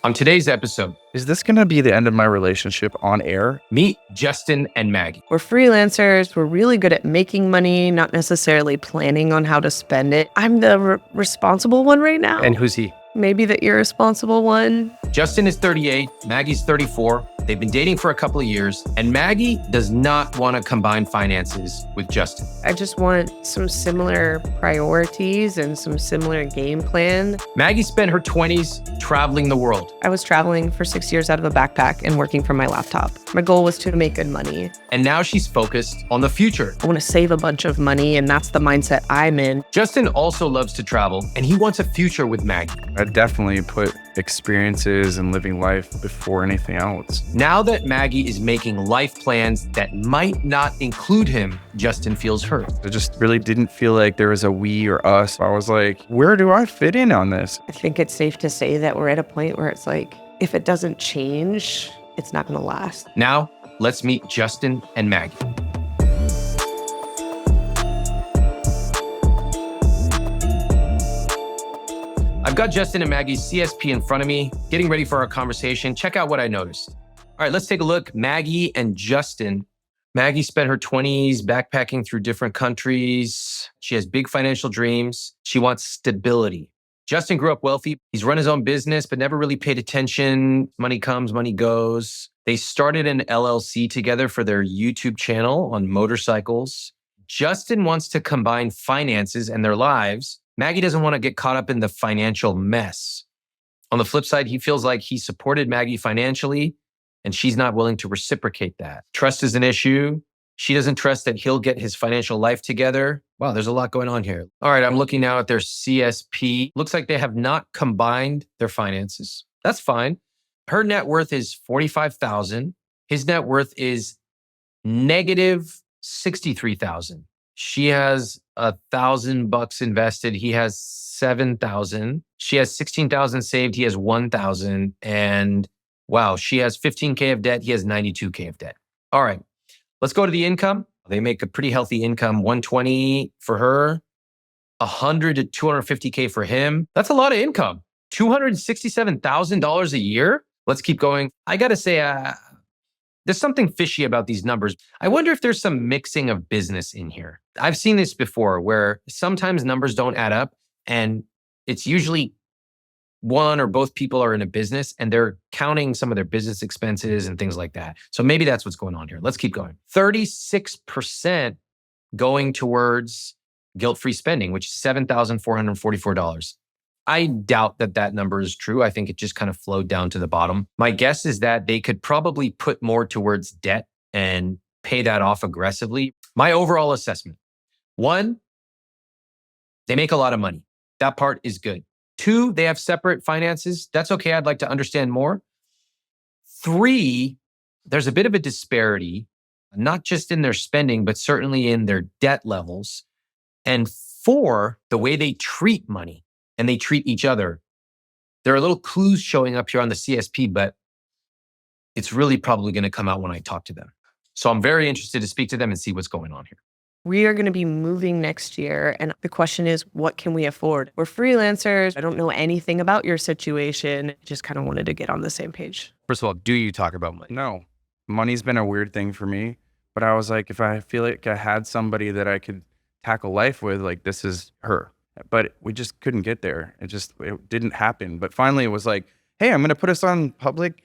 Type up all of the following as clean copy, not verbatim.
On today's episode, Is this going to be the end of my relationship on air? meet Justin and Maggie. We're freelancers. We're really good at making money, not necessarily planning on how to spend it. I'm the responsible one right now. And who's he? Maybe the irresponsible one. Justin is 38, Maggie's 34. They've been dating for a couple of years, and Maggie does not want to combine finances with Justin. I just want some similar priorities and some similar game plan. Maggie spent her 20s traveling the world, I was traveling for 6 years out of a backpack and working from my laptop. My goal was to make good money. and now she's focused on the future. I want to save a bunch of money, and that's the mindset I'm in. Justin also loves to travel, and he wants a future with Maggie. I definitely put experiences and living life before anything else. Now that Maggie is making life plans that might not include him, Justin feels hurt. I just really didn't feel like there was a we or us. I was like, where do I fit in on this? I think it's safe to say that we're at a point where it's like, if it doesn't change, it's not going to last. Now, let's meet Justin and Maggie. I've got Justin and Maggie's CSP in front of me, getting ready for our conversation. Check out what I noticed. All right, let's take a look. Maggie and Justin. Maggie spent her 20s backpacking through different countries. She has big financial dreams. She wants stability. Justin grew up wealthy. He's run his own business, but never really paid attention. Money comes, money goes. They started an LLC together for their YouTube channel on motorcycles. Justin wants to combine finances and their lives. Maggie doesn't want to get caught up in the financial mess. On the flip side, he feels like he supported Maggie financially, and she's not willing to reciprocate that. Trust is an issue. She doesn't trust that he'll get his financial life together. Wow, there's a lot going on here. All right, I'm looking now at their CSP. Looks like they have not combined their finances. That's fine. Her net worth is $45,000. His net worth is negative $63,000. She has $1,000 invested. He has $7,000. She has $16,000 saved. He has $1,000. And wow, she has $15K of debt. He has $92K of debt. All right, let's go to the income. They make a pretty healthy income. $120 for her, $100 to $250K for him. That's a lot of income. $267,000 a year. Let's keep going. I got to say, there's something fishy about these numbers. I wonder if there's some mixing of business in here. I've seen this before where sometimes numbers don't add up, and it's usually one or both people are in a business and they're counting some of their business expenses and things like that. So maybe that's what's going on here. Let's keep going. 36% going towards guilt-free spending, which is $7,444. I doubt that that number is true. I think it just kind of flowed down to the bottom. My guess is that they could probably put more towards debt and pay that off aggressively. My overall assessment: 1, they make a lot of money. That part is good. 2, they have separate finances. That's okay. I'd like to understand more. 3, there's a bit of a disparity, not just in their spending, but certainly in their debt levels. And 4, the way they treat money and they treat each other. There are little clues showing up here on the CSP, but it's really probably going to come out when I talk to them. So I'm very interested to speak to them and see what's going on here. We are going to be moving next year. And the question is, what can we afford? We're freelancers. I don't know anything about your situation. Just kind of wanted to get on the same page. First of all, do you talk about money? No, money's been a weird thing for me. But I was like, if I feel like I had somebody that I could tackle life with, like, this is her. But we just couldn't get there. It didn't happen. But finally it was like, hey, I'm going to put us on public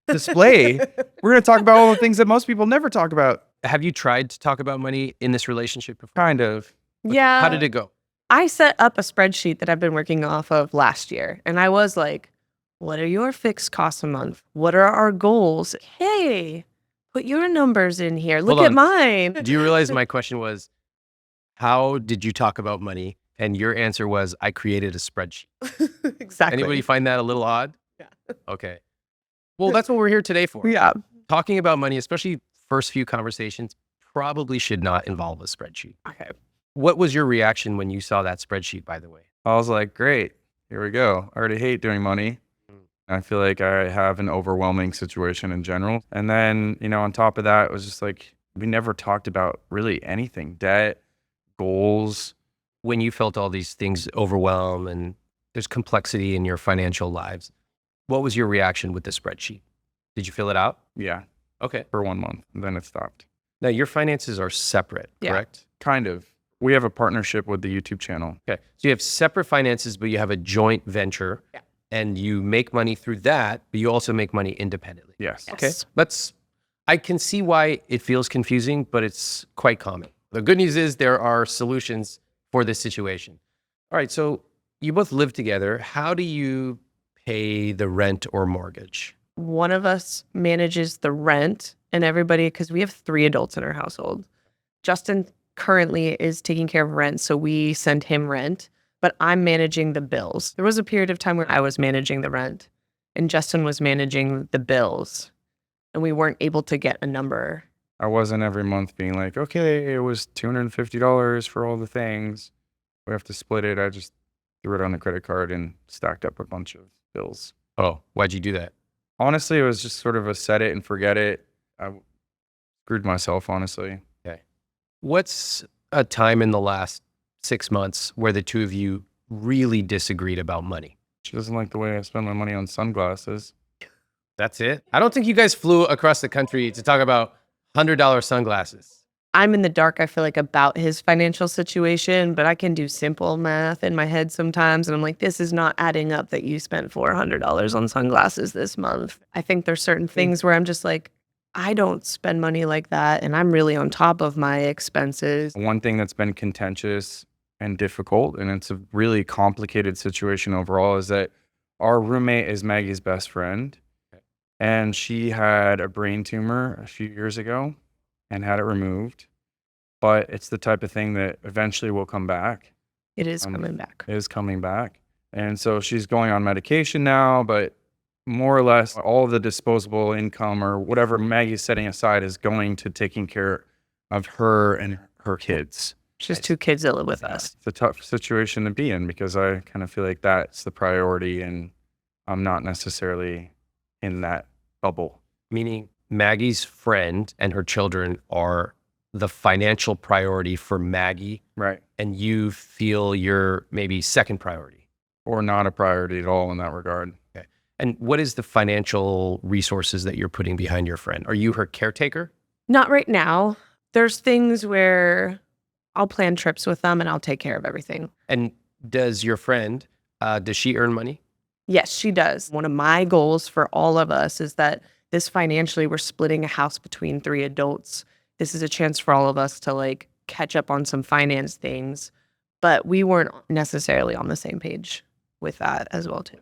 display. We're going to talk about all the things that most people never talk about. Have you tried to talk about money in this relationship before? Kind of. Yeah. How did it go? I set up a spreadsheet that I've been working off of last year. And I was like, what are your fixed costs a month? What are our goals? Hey, put your numbers in here. Look Hold at on. mine. Do you realize my question was, how did you talk about money? And your answer was, I created a spreadsheet. Exactly. Anybody find that a little odd? Yeah. Okay. Well, that's what we're here today for. Yeah. Talking about money, especially first few conversations, probably should not involve a spreadsheet. Okay. What was your reaction when you saw that spreadsheet, by the way? I was like, great, here we go. I already hate doing money. I feel like I have an overwhelming situation in general. And then, on top of that, it was just like, we never talked about really anything, debt, goals. When you felt all these things overwhelm and there's complexity in your financial lives, What was your reaction with the spreadsheet? Did you fill it out? Yeah, Okay. for 1 month, and then it stopped. Now your finances are separate, Yeah. correct? Kind of. We have a partnership with the YouTube channel. Okay. So you have separate finances, but you have a joint venture. Yeah. And you make money through that, but you also make money independently. Yes. Yes. Okay. I can see why it feels confusing, but it's quite common. The good news is there are solutions for this situation. All right. So you both live together. How do you pay the rent or mortgage? One of us manages the rent and everybody, because we have 3 adults in our household. Justin currently is taking care of rent, so we send him rent, but I'm managing the bills. There was a period of time where I was managing the rent and Justin was managing the bills, and we weren't able to get a number. I wasn't every month being like, okay, it was $250 for all the things. We have to split it. I just threw it on the credit card and stacked up a bunch of bills. Oh, why'd you do that? Honestly, it was just sort of a set it and forget it. I screwed myself, honestly. What's a time in the last 6 months where the two of you really disagreed about money? She doesn't like the way I spend my money on sunglasses. That's it? I don't think you guys flew across the country to talk about $100 sunglasses. I'm in the dark, I feel like, about his financial situation, but I can do simple math in my head sometimes. And I'm like, this is not adding up that you spent $400 on sunglasses this month. I think there's certain things where I'm just like, I don't spend money like that. And I'm really on top of my expenses. One thing that's been contentious and difficult, and it's a really complicated situation overall, is that our roommate is Maggie's best friend. And she had a brain tumor a few years ago and had it removed. But it's the type of thing that eventually will come back. It is coming back. Is coming back. And so she's going on medication now, but more or less all of the disposable income or whatever Maggie's setting aside is going to taking care of her and her kids. Just 2 kids that live with us. It's a tough situation to be in because I kind of feel like that's the priority and I'm not necessarily in that bubble. Meaning Maggie's friend and her children are the financial priority for Maggie, Right. and you feel you're maybe second priority. Or not a priority at all in that regard. And what is the financial resources that you're putting behind your friend? Are you her caretaker? Not right now. There's things where I'll plan trips with them and I'll take care of everything. And does your friend, does she earn money? Yes, she does. One of my goals for all of us is that this financially, we're splitting a house between 3 adults. This is a chance for all of us to like catch up on some finance things, but we weren't necessarily on the same page with that as well too.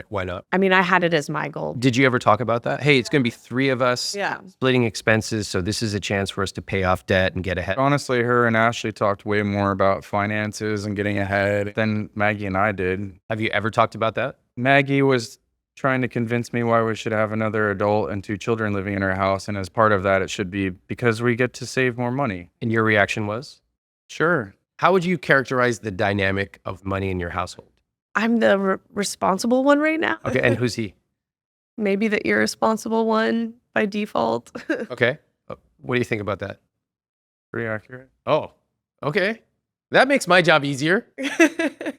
Why not? I mean, I had it as my goal. Did you ever talk about that? Hey, it's going to be 3 of us Yeah. splitting expenses. So this is a chance for us to pay off debt and get ahead. Honestly, her and Ashley talked way more about finances and getting ahead than Maggie and I did. Have you ever talked about that? Maggie was trying to convince me why we should have another adult and 2 children living in our house. And as part of that, it should be because we get to save more money. And your reaction was? Sure. How would you characterize the dynamic of money in your household? I'm the responsible one right now. Okay, and who's he? Maybe the irresponsible one by default. Okay. What do you think about that? Pretty accurate. Oh, okay. That makes my job easier.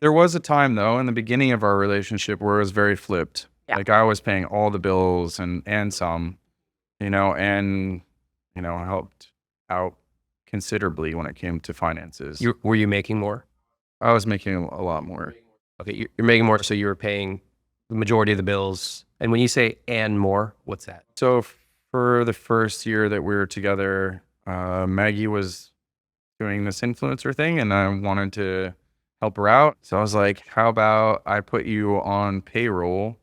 There was a time, though, in the beginning of our relationship where it was very flipped. Yeah. Like I was paying all the bills and some, and, helped out considerably when it came to finances. Were you making more? I was making a lot more. Okay, you're making more, so you were paying the majority of the bills. And when you say and more, what's that? So for the first year that we were together, Maggie was doing this influencer thing and I wanted to help her out. So I was like, how about I put you on payroll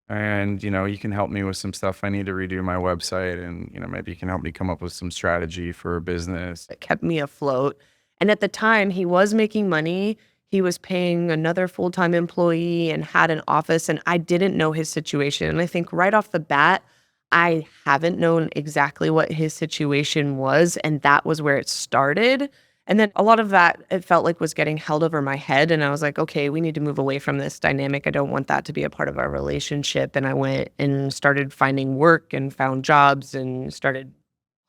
and, you can help me with some stuff. I need to redo my website and, maybe you can help me come up with some strategy for a business. It kept me afloat. And at the time, he was making money. He was paying another full-time employee and had an office, and I didn't know his situation. And I think right off the bat, I haven't known exactly what his situation was, and that was where it started. And then a lot of that, it felt like was getting held over my head, and I was like, okay, we need to move away from this dynamic. I don't want that to be a part of our relationship. And I went and started finding work and found jobs and started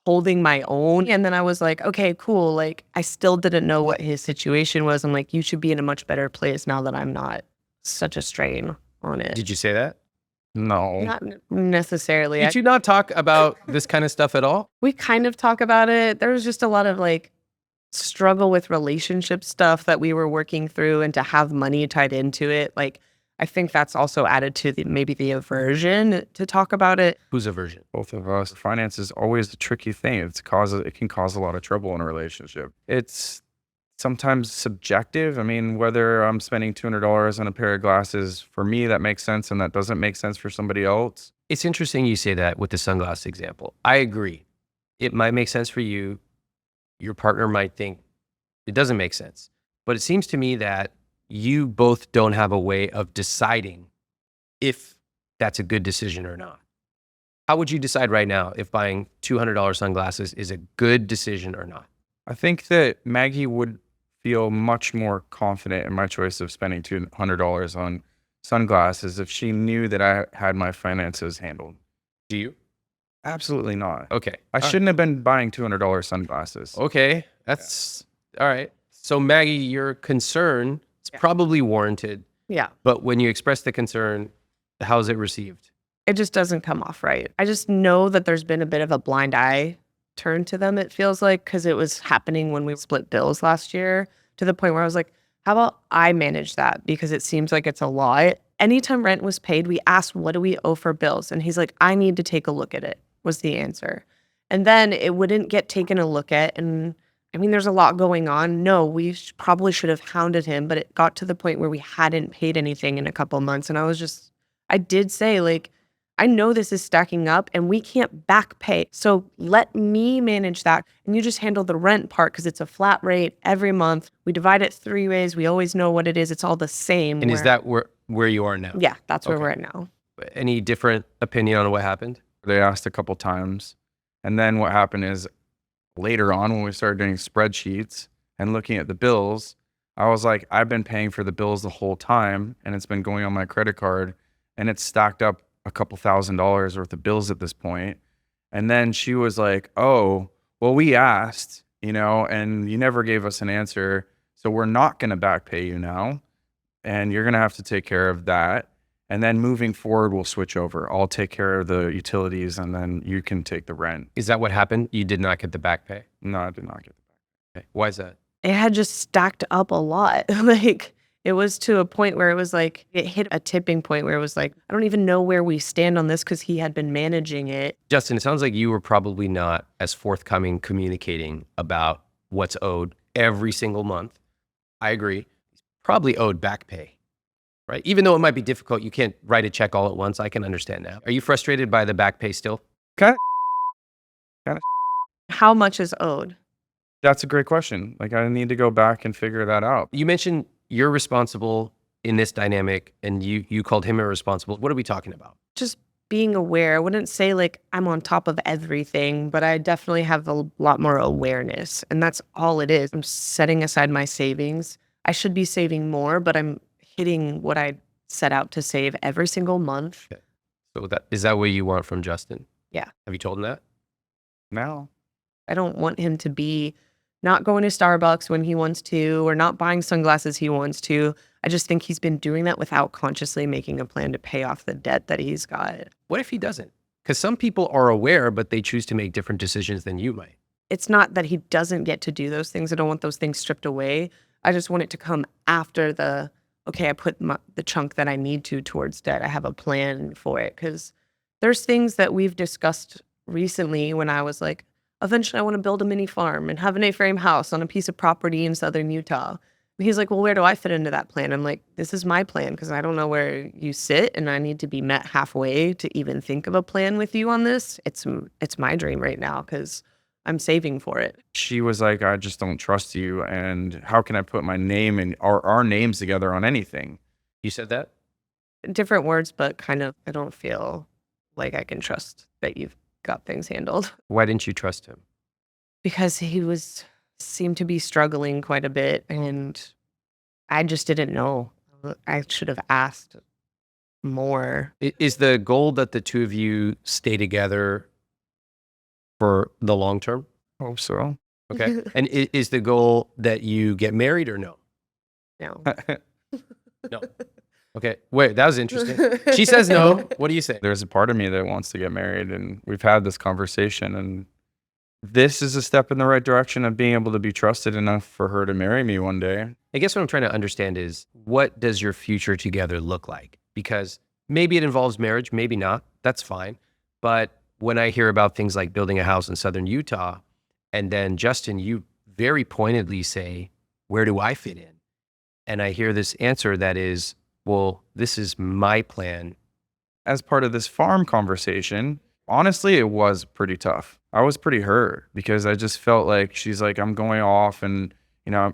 holding my own. And then I was like, okay, cool. Like, I still didn't know what his situation was. I'm like, you should be in a much better place now that I'm not such a strain. on it. Did you say that? No. Not necessarily. Did you not talk about this kind of stuff at all? We kind of talk about it. There was just a lot of like struggle with relationship stuff that we were working through, and to have money tied into it. Like, I think that's also added to maybe the aversion to talk about it. Whose aversion? Both of us. Finance is always a tricky thing. It can cause a lot of trouble in a relationship. It's sometimes subjective. I mean, whether I'm spending $200 on a pair of glasses, for me, that makes sense, and that doesn't make sense for somebody else. It's interesting you say that with the sunglass example. I agree. It might make sense for you. Your partner might think it doesn't make sense. But it seems to me that you both don't have a way of deciding if that's a good decision or not. How would you decide right now if buying $200 sunglasses is a good decision or not? I think that Maggie would feel much more confident in my choice of spending $200 on sunglasses if she knew that I had my finances handled. Do you? Absolutely not. Okay. I shouldn't have been buying $200 sunglasses. Okay. That's all right. So Maggie, your concern is probably warranted, Yeah. but when you express the concern, how's it received? It just doesn't come off right. I just know that there's been a bit of a blind eye turn to them, it feels like, because it was happening when we split bills last year, to the point where I was like, how about I manage that? Because it seems like it's a lot. Anytime rent was paid, we asked, what do we owe for bills? And he's like, I need to take a look at it, was the answer. And then it wouldn't get taken a look at. And I mean, there's a lot going on. No, we probably should have hounded him, but it got to the point where we hadn't paid anything in a couple months. And I did say, like, I know this is stacking up and we can't back pay. So let me manage that. And you just handle the rent part, because it's a flat rate every month. We divide it 3 ways. We always know what it is. It's all the same. And is that where you are now? Yeah, that's where Okay. we're at now. Any different opinion on what happened? They asked a couple times. And then what happened is later on, when we started doing spreadsheets and looking at the bills, I was like, I've been paying for the bills the whole time, and it's been going on my credit card, and it's stacked up a couple $1,000s worth of bills at this point. And then she was like, oh, well, we asked, and you never gave us an answer. So we're not going to back pay you now. And you're going to have to take care of that. And then moving forward, we'll switch over. I'll take care of the utilities, and then you can take the rent. Is that what happened? You did not get the back pay? No, I did not get the back. Okay. Why is that? It had just stacked up a lot. Like, it was to a point where it was like, it hit a tipping point where it was like, I don't even know where we stand on this, because he had been managing it. Justin, it sounds like you were probably not as forthcoming communicating about what's owed every single month. I agree. He's probably owed back pay, right? Even though it might be difficult, you can't write a check all at once. I can understand that. Are you frustrated by the back pay still? How much is owed? That's a great question. Like, I need to go back and figure that out. You mentioned you're responsible in this dynamic and you called him irresponsible. What are we talking about? Just being aware. I wouldn't say like I'm on top of everything, but I definitely have a lot more awareness. And that's all it is. I'm setting aside my savings. I should be saving more, but I'm hitting what I set out to save every single month. Okay. So is that what you want from Justin? Yeah. Have you told him that? Now, I don't want him to be not going to Starbucks when he wants to, or not buying sunglasses he wants to. I just think he's been doing that without consciously making a plan to pay off the debt that he's got. What if he doesn't? Because some people are aware, but they choose to make different decisions than you might. It's not that he doesn't get to do those things. I don't want those things stripped away. I just want it to come after I put the chunk that I need to towards debt. I have a plan for it, because there's things that we've discussed recently when I was like, eventually I want to build a mini farm and have an A-frame house on a piece of property in southern Utah. And he's like, well, where do I fit into that plan? I'm like, this is my plan, because I don't know where you sit, and I need to be met halfway to even think of a plan with you on this. It's my dream right now, because I'm saving for it. she was like, I just don't trust you. And how can I put my name and our names together on anything? You said that? Different words, but kind of, I don't feel like I can trust that you've got things handled. Why didn't you trust him? Because he seemed to be struggling quite a bit, and I just didn't know. I should have asked more. Is the goal that the two of you stay together for the long term? Hope so. Okay. And is the goal that you get married or no? No. No. Okay. Wait, that was interesting. She says no. What do you say? There's a part of me that wants to get married, and we've had this conversation, and this is a step in the right direction of being able to be trusted enough for her to marry me one day. I guess what I'm trying to understand is, what does your future together look like? Because maybe it involves marriage, maybe not. That's fine. But when I hear about things like building a house in southern Utah, and then Justin, you very pointedly say, where do I fit in? And I hear this answer that is, well, this is my plan. As part of this farm conversation, honestly, it was pretty tough. I was pretty hurt because I just felt like she's like, I'm going off, and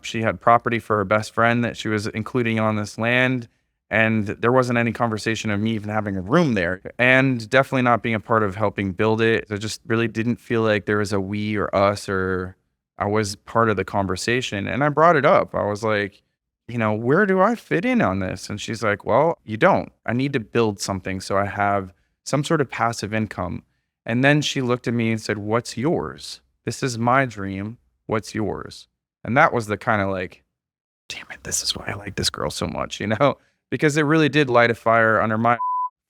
she had property for her best friend that she was including on this land. And there wasn't any conversation of me even having a room there, and definitely not being a part of helping build it. I just really didn't feel like there was a we or us, or I was part of the conversation. And I brought it up. I was like, where do I fit in on this? And she's like, well, you don't. I need to build something so I have some sort of passive income. And then she looked at me and said, what's yours? This is my dream. What's yours? And that was the kind of like, damn it, this is why I like this girl so much, because it really did light a fire under my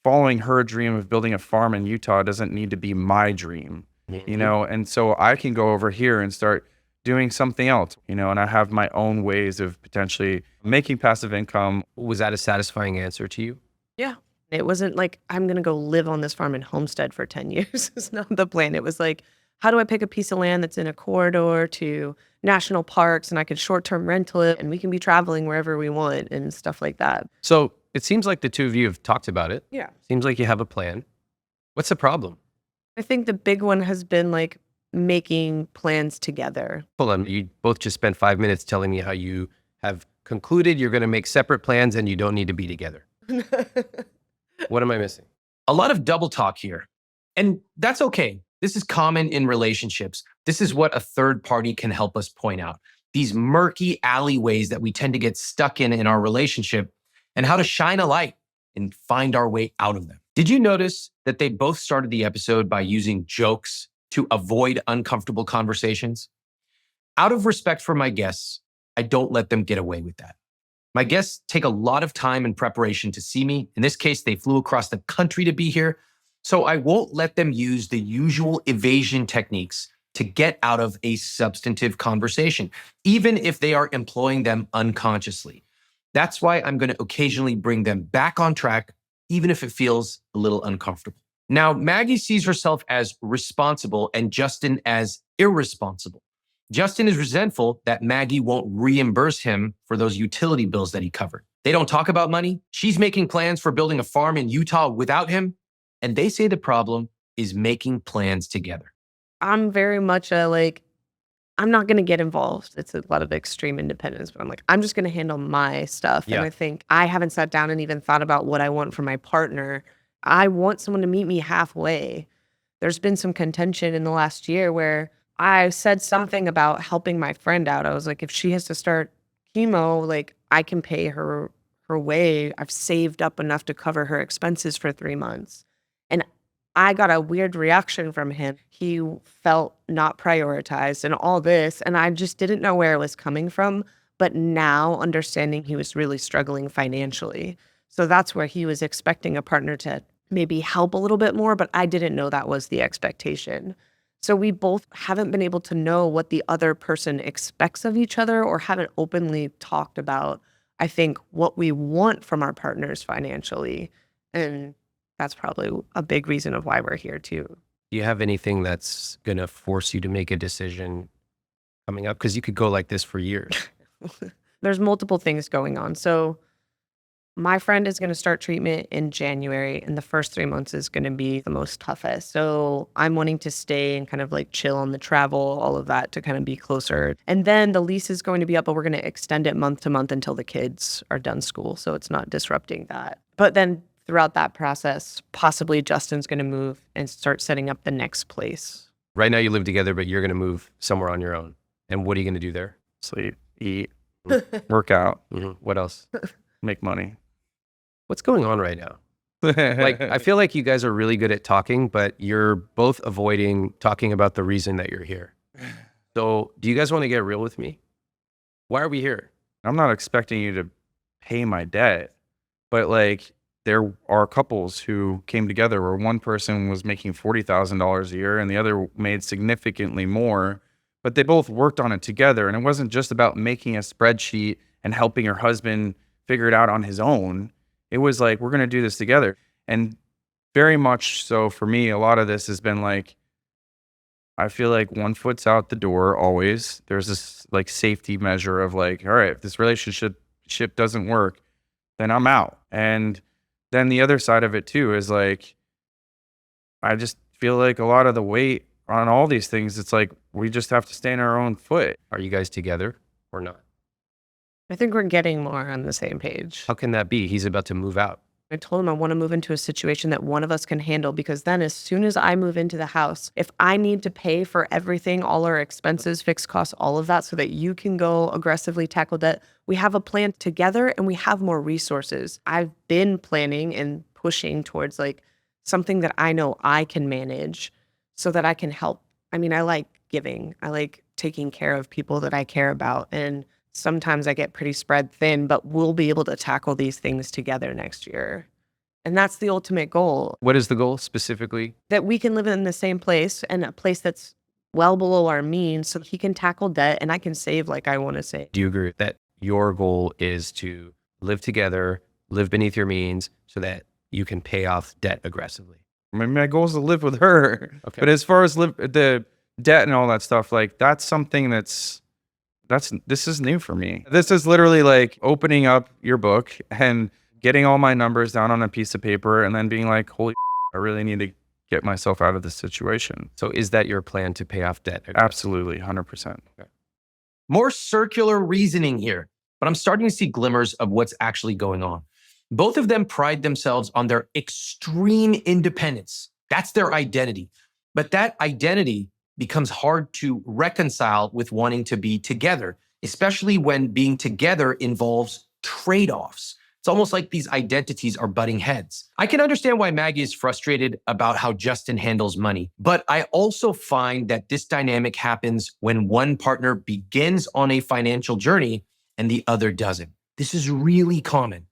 following her dream of building a farm in Utah doesn't need to be my dream, and so I can go over here and start doing something else, and I have my own ways of potentially making passive income. Was that a satisfying answer to you? Yeah. It wasn't like, I'm going to go live on this farm and homestead for 10 years. It's not the plan. It was like, how do I pick a piece of land that's in a corridor to national parks, and I could short-term rental it, and we can be traveling wherever we want and stuff like that. So it seems like the two of you have talked about it. Yeah. Seems like you have a plan. What's the problem? I think the big one has been like making plans together. Hold on. You both just spent 5 minutes telling me how you have concluded you're going to make separate plans and you don't need to be together. What am I missing? A lot of double talk here. And that's okay. This is common in relationships. This is what a third party can help us point out. These murky alleyways that we tend to get stuck in our relationship, and how to shine a light and find our way out of them. Did you notice that they both started the episode by using jokes to avoid uncomfortable conversations? Out of respect for my guests, I don't let them get away with that. My guests take a lot of time and preparation to see me. In this case, they flew across the country to be here. So I won't let them use the usual evasion techniques to get out of a substantive conversation, even if they are employing them unconsciously. That's why I'm going to occasionally bring them back on track, even if it feels a little uncomfortable. Now, Maggie sees herself as responsible and Justin as irresponsible. Justin is resentful that Maggie won't reimburse him for those utility bills that he covered. They don't talk about money. She's making plans for building a farm in Utah without him. And they say the problem is making plans together. I'm very much I'm not going to get involved. It's a lot of extreme independence, but I'm like, I'm just going to handle my stuff. Yeah. And I think I haven't sat down and even thought about what I want for my partner. I want someone to meet me halfway. There's been some contention in the last year where I said something about helping my friend out. I was like, if she has to start chemo, like I can pay her way. I've saved up enough to cover her expenses for 3 months. And I got a weird reaction from him. He felt not prioritized and all this, and I just didn't know where it was coming from. But now understanding he was really struggling financially. So that's where he was expecting a partner to maybe help a little bit more, but I didn't know that was the expectation. So we both haven't been able to know what the other person expects of each other, or haven't openly talked about, I think, what we want from our partners financially. And that's probably a big reason of why we're here too. Do you have anything that's going to force you to make a decision coming up? Because you could go like this for years. There's multiple things going on. So my friend is going to start treatment in January, and the first 3 months is going to be the most toughest. So I'm wanting to stay and kind of like chill on the travel, all of that, to kind of be closer. And then the lease is going to be up, but we're going to extend it month to month until the kids are done school. So it's not disrupting that. But then throughout that process, possibly Justin's going to move and start setting up the next place. Right now you live together, but you're going to move somewhere on your own. And what are you going to do there? Sleep, eat, work out, What else? make money. What's going on right now? Like, I feel like you guys are really good at talking, but you're both avoiding talking about the reason that you're here. So do you guys want to get real with me? Why are we here? I'm not expecting you to pay my debt, But like there are couples who came together where one person was making $40,000 a year and the other made significantly more, but they both worked on it together. And it wasn't just about making a spreadsheet and helping her husband figure it out on his own. It was like, we're going to do this together. And very much so for me, a lot of this has been like, I feel like one foot's out the door always. There's this like safety measure of like, all right, if this relationship doesn't work, then I'm out. And then the other side of it too is like, I just feel like a lot of the weight on all these things, it's like we just have to stay in our own foot. Are you guys together or not? I think we're getting more on the same page. How can that be? He's about to move out. I told him I want to move into a situation that one of us can handle, because then as soon as I move into the house, if I need to pay for everything, all our expenses, fixed costs, all of that, so that you can go aggressively tackle debt, we have a plan together and we have more resources. I've been planning and pushing towards like something that I know I can manage so that I can help. I mean, I like giving. I like taking care of people that I care about. And sometimes I get pretty spread thin, but we'll be able to tackle these things together next year. And that's the ultimate goal, What is the goal specifically? that we can live in the same place, and a place that's well below our means, so he can tackle debt and I can save like I want to save. Do you agree that your goal is to live together, live beneath your means so that you can pay off debt aggressively? I mean, my goal is to live with her. Okay. But as far as the debt and all that stuff, like that's something this is new for me. This is literally like opening up your book and getting all my numbers down on a piece of paper and then being like, holy, I really need to get myself out of this situation. So is that your plan to pay off debt? Absolutely, 100%. More circular reasoning here, but I'm starting to see glimmers of what's actually going on. Both of them pride themselves on their extreme independence. That's their identity. But that identity becomes hard to reconcile with wanting to be together, especially when being together involves trade-offs. It's almost like these identities are butting heads. I can understand why Maggie is frustrated about how Justin handles money, but I also find that this dynamic happens when one partner begins on a financial journey and the other doesn't. This is really common.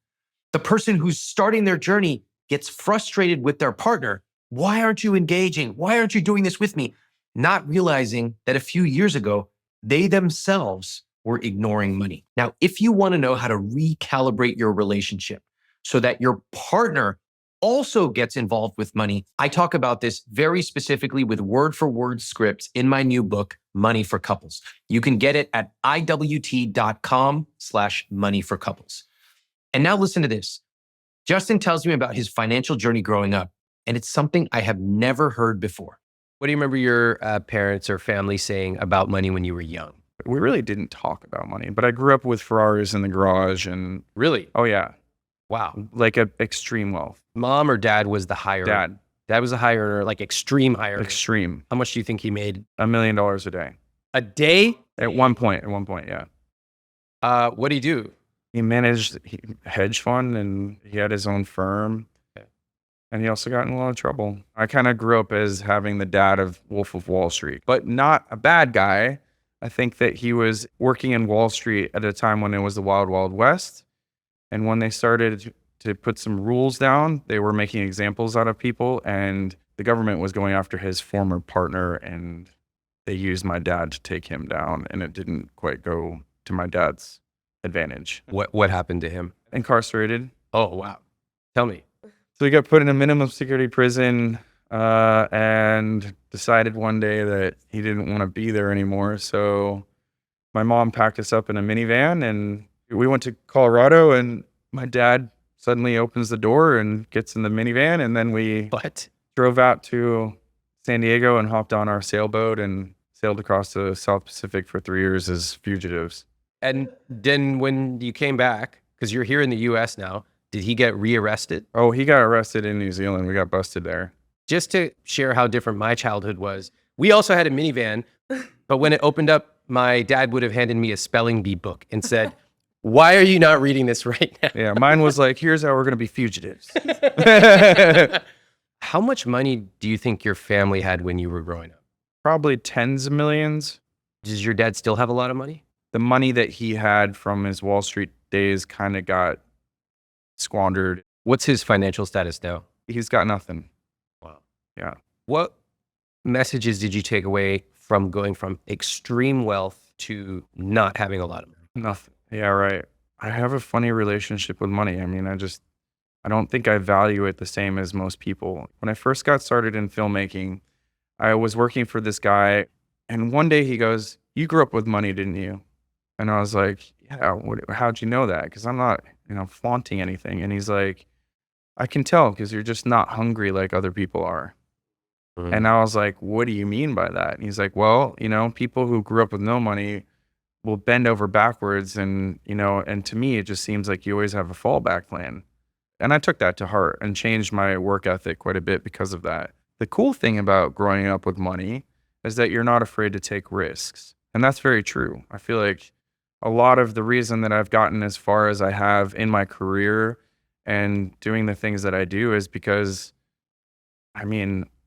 The person who's starting their journey gets frustrated with their partner. Why aren't you engaging? Why aren't you doing this with me? Not realizing that a few years ago, they themselves were ignoring money. Now, if you want to know how to recalibrate your relationship so that your partner also gets involved with money, I talk about this very specifically with word-for-word scripts in my new book, Money for Couples. You can get it at iwt.com/moneyforcouples. And now listen to this. Justin tells me about his financial journey growing up, and it's something I have never heard before. What do you remember your parents or family saying about money when you were young? We really didn't talk about money, but I grew up with Ferraris in the garage and, Really? oh yeah, Wow. like a extreme wealth. Mom or dad was the higher? Dad, Dad was a higher earner, like extreme higher earner. extreme. How much do you think he made $1 million a day. a day? At one point, yeah. What do you do? He managed a hedge fund and he had his own firm. Okay. And he also got in a lot of trouble. I kind of grew up as having the dad of Wolf of Wall Street, but not a bad guy. I think that he was working in Wall Street at a time when it was the Wild Wild West. And when they started to put some rules down, they were making examples out of people, and the government was going after his former partner, and they used my dad to take him down, and it didn't quite go to my dad's advantage. What happened to him? Incarcerated. Oh, wow. Tell me. So he got put in a minimum security prison and decided one day that he didn't want to be there anymore. So my mom packed us up in a minivan and we went to Colorado, and my dad suddenly opens the door and gets in the minivan, and then we What? drove out to San Diego and hopped on our sailboat and sailed across the South Pacific for 3 years as fugitives. And then when you came back, because you're here in the US now, did he get rearrested? Oh, he got arrested in New Zealand. We got busted there. Just to share how different my childhood was, we also had a minivan, but when it opened up, my dad would have handed me a spelling bee book and said, why are you not reading this right now? Yeah, mine was like, here's how we're going to be fugitives. How much money do you think your family had when you were growing up? Probably tens of millions. Does your dad still have a lot of money? The money that he had from his Wall Street days kind of got squandered. What's his financial status now? He's got nothing. Wow. Yeah. What messages did you take away from going from extreme wealth to not having a lot of money? Nothing. Yeah, right. I have a funny relationship with money. I mean, I don't think I value it the same as most people. When I first got started in filmmaking, I was working for this guy, and one day he goes, "You grew up with money, didn't you?" And I was like, "Yeah, how'd you know that? Because I'm not, flaunting anything." And he's like, "I can tell because you're just not hungry like other people are." And I was like, "What do you mean by that?" And he's like, "Well, people who grew up with no money will bend over backwards. And to me, it just seems like you always have a fallback plan." And I took that to heart and changed my work ethic quite a bit because of that. The cool thing about growing up with money is that you're not afraid to take risks. And that's very true. I feel like a lot of the reason that I've gotten as far as I have in my career and doing the things that I do is because,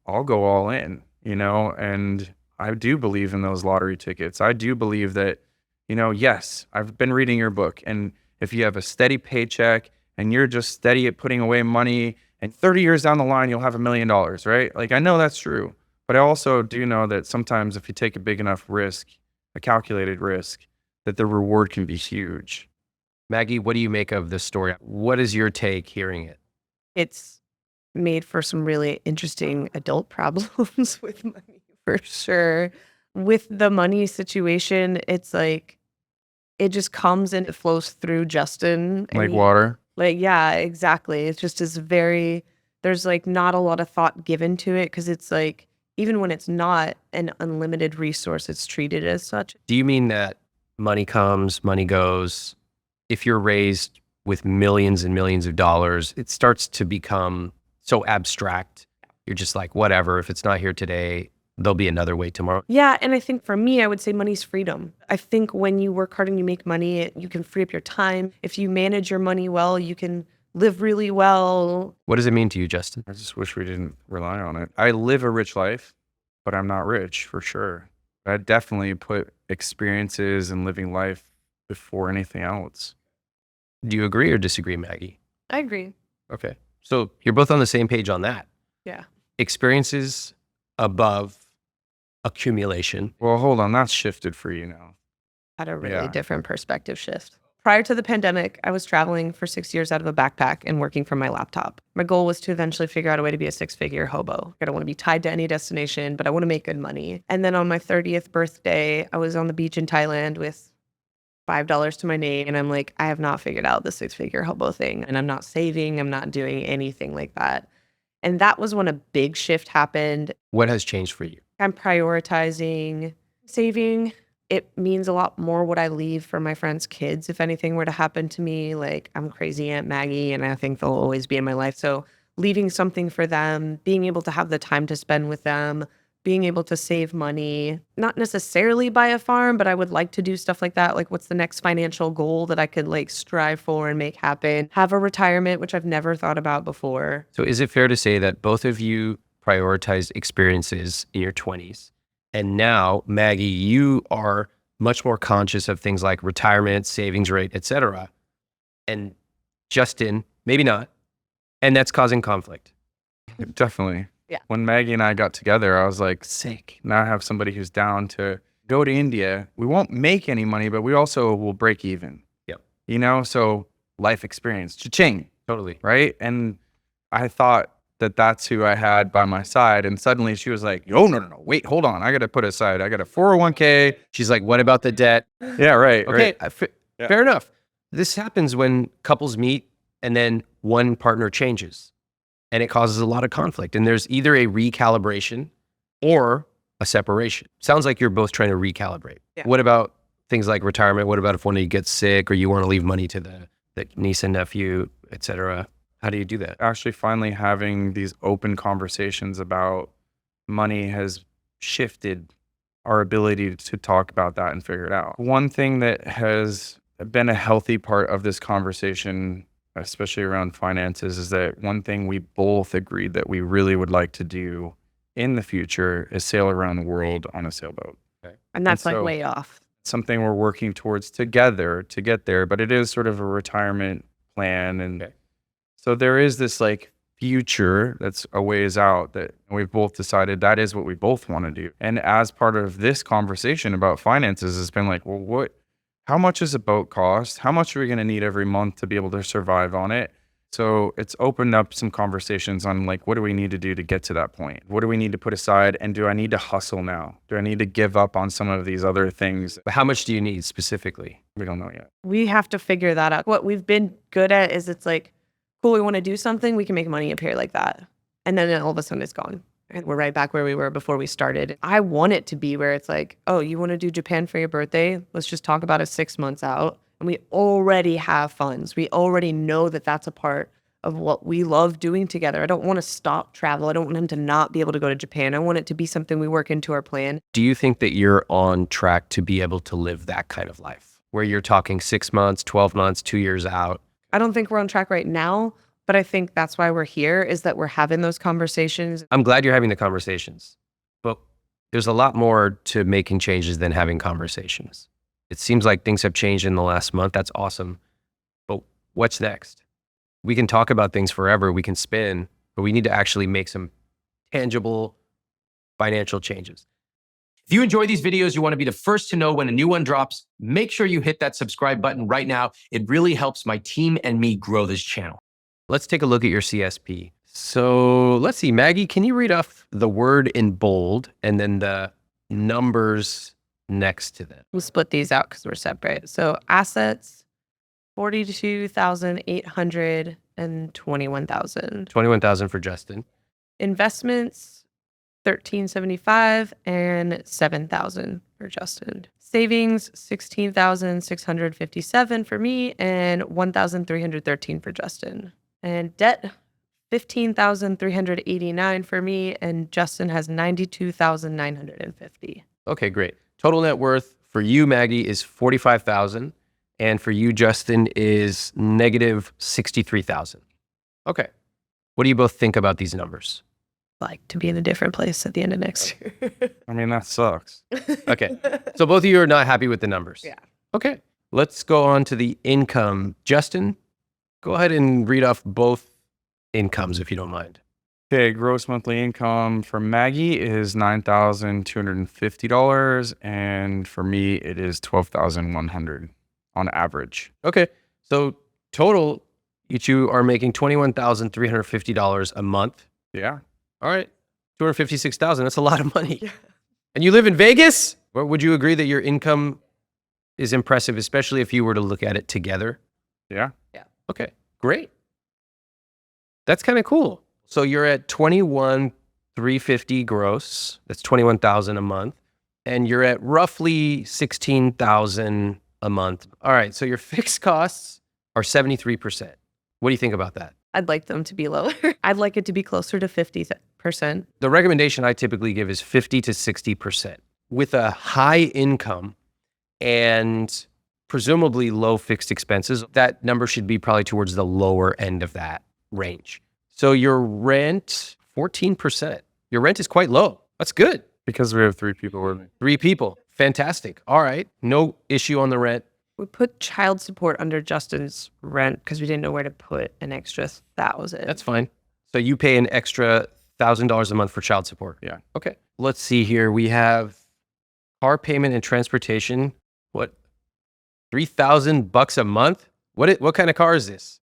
I'll go all in, and I do believe in those lottery tickets. I do believe that, yes, I've been reading your book. And if you have a steady paycheck and you're just steady at putting away money, and 30 years down the line, you'll have $1 million, right? Like, I know that's true. But I also do know that sometimes if you take a big enough risk, a calculated risk, that the reward can be huge. Maggie, what do you make of this story? What is your take hearing it? It's made for some really interesting adult problems with money, for sure. With the money situation, it's like it just comes and it flows through Justin. Like water. Yeah, exactly. It's just there's like not a lot of thought given to it because it's like, even when it's not an unlimited resource, it's treated as such. Do you mean that money comes, money goes? If you're raised with millions and millions of dollars, it starts to become so abstract. You're just like, whatever, if it's not here today, there'll be another way tomorrow. Yeah, and I think for me, I would say money's freedom. I think when you work hard and you make money, you can free up your time. If you manage your money well, you can live really well. What does it mean to you, Justin? I just wish we didn't rely on it. I live a rich life, but I'm not rich for sure. I definitely put experiences and living life before anything else. Do you agree or disagree, Maggie? I agree. Okay. So you're both on the same page on that. Yeah. Experiences above accumulation. Well, hold on. That's shifted for you now. Had a really Yeah. different perspective shift. Prior to the pandemic, I was traveling for 6 years out of a backpack and working from my laptop. My goal was to eventually figure out a way to be a 6-figure hobo. I don't want to be tied to any destination, but I want to make good money. And then on my 30th birthday, I was on the beach in Thailand with $5 to my name. And I'm like, I have not figured out the 6-figure hobo thing. And I'm not saving. I'm not doing anything like that. And that was when a big shift happened. What has changed for you? I'm prioritizing saving. It means a lot more what I leave for my friends' kids. If anything were to happen to me, like, I'm crazy Aunt Maggie, and I think they'll always be in my life. So leaving something for them, being able to have the time to spend with them, being able to save money, not necessarily buy a farm, but I would like to do stuff like that. Like, what's the next financial goal that I could like strive for and make happen? Have a retirement, which I've never thought about before. So is it fair to say that both of you prioritized experiences in your 20s? And now, Maggie, you are much more conscious of things like retirement, savings rate, et cetera. And Justin, maybe not. And that's causing conflict. Definitely. Yeah. When Maggie and I got together, I was like, sick. Now I have somebody who's down to go to India. We won't make any money, but we also will break even. Yep. So life experience, cha-ching, Totally. right? And I thought that that's who I had by my side. And suddenly she was like, oh, no, wait, hold on. I got to put aside. I got a 401k. She's like, what about the debt? Yeah, right. Okay, Right. Yeah. fair enough. This happens when couples meet and then one partner changes and it causes a lot of conflict. And there's either a recalibration or a separation. Sounds like you're both trying to recalibrate. Yeah. What about things like retirement? What about if one of you gets sick or you want to leave money to the niece and nephew, et cetera? How do you do that? Actually finally having these open conversations about money has shifted our ability to talk about that and figure it out. One thing that has been a healthy part of this conversation, especially around finances, is that one thing we both agreed that we really would like to do in the future is sail around the world on a sailboat. Okay. And that's And like so- way off. Something we're working towards together to get there, but it is sort of a retirement plan. And Okay. So there is this like future that's a ways out that we've both decided that is what we both want to do. And as part of this conversation about finances, it's been like, well, how much is a boat cost? How much are we going to need every month to be able to survive on it? So it's opened up some conversations on like, what do we need to do to get to that point? What do we need to put aside? And do I need to hustle now? Do I need to give up on some of these other things? But how much do you need specifically? We don't know yet. We have to figure that out. What we've been good at is it's like, cool, we want to do something, we can make money appear like that. And then all of a sudden it's gone. And we're right back where we were before we started. I want it to be where it's like, oh, you want to do Japan for your birthday? Let's just talk about it 6 months out. And we already have funds. We already know that that's a part of what we love doing together. I don't want to stop travel. I don't want him to not be able to go to Japan. I want it to be something we work into our plan. Do you think that you're on track to be able to live that kind of life where you're talking 6 months, 12 months, 2 years out? I don't think we're on track right now, but I think that's why we're here, is that we're having those conversations. I'm glad you're having the conversations, but there's a lot more to making changes than having conversations. It seems like things have changed in the last month. That's awesome. But what's next? We can talk about things forever. We can spin, but we need to actually make some tangible financial changes. If you enjoy these videos, you want to be the first to know when a new one drops, make sure you hit that subscribe button right now. It really helps my team and me grow this channel. Let's take a look at your CSP. So let's see, Maggie, can you read off the word in bold and then the numbers next to them? We'll split these out because we're separate. So assets, 42,800 and 21,000. 21,000 for Justin. Investments, 1,375 and 7,000 for Justin. Savings, 16,657 for me and 1,313 for Justin. And debt, 15,389 for me, and Justin has 92,950. Okay, great. Total net worth for you, Maggie, is 45,000, and for you, Justin, is negative 63,000. Okay. What do you both think about these numbers? Like to be in a different place at the end of next year. I mean, that sucks. Okay. So both of you are not happy with the numbers. Yeah. Okay. Let's go on to the income. Justin, go ahead and read off both incomes if you don't mind. Okay, gross monthly income for Maggie is $9,250, and for me, it is $12,100 on average. Okay. So total, you two are making $21,350 a month. Yeah. All right. 256,000. That's a lot of money. Yeah. And you live in Vegas? Or would you agree that your income is impressive, especially if you were to look at it together? Yeah. Okay, great. That's kind of cool. So you're at 21,350 gross. That's 21,000 a month. And you're at roughly 16,000 a month. All right. So your fixed costs are 73%. What do you think about that? I'd like them to be lower. I'd like it to be closer to 50%. The recommendation I typically give is 50 to 60%. With a high income and presumably low fixed expenses, that number should be probably towards the lower end of that range. So your rent, 14%. Your rent is quite low. That's good. Because we have 3 people with me. 3 people. Fantastic. All right. No issue on the rent. We put child support under Justin's rent because we didn't know where to put an extra 1,000. That's fine. So you pay an extra $1,000 a month for child support. Yeah. Okay. Let's see here. We have car payment and transportation. What? $3,000 a month? What kind of car is this?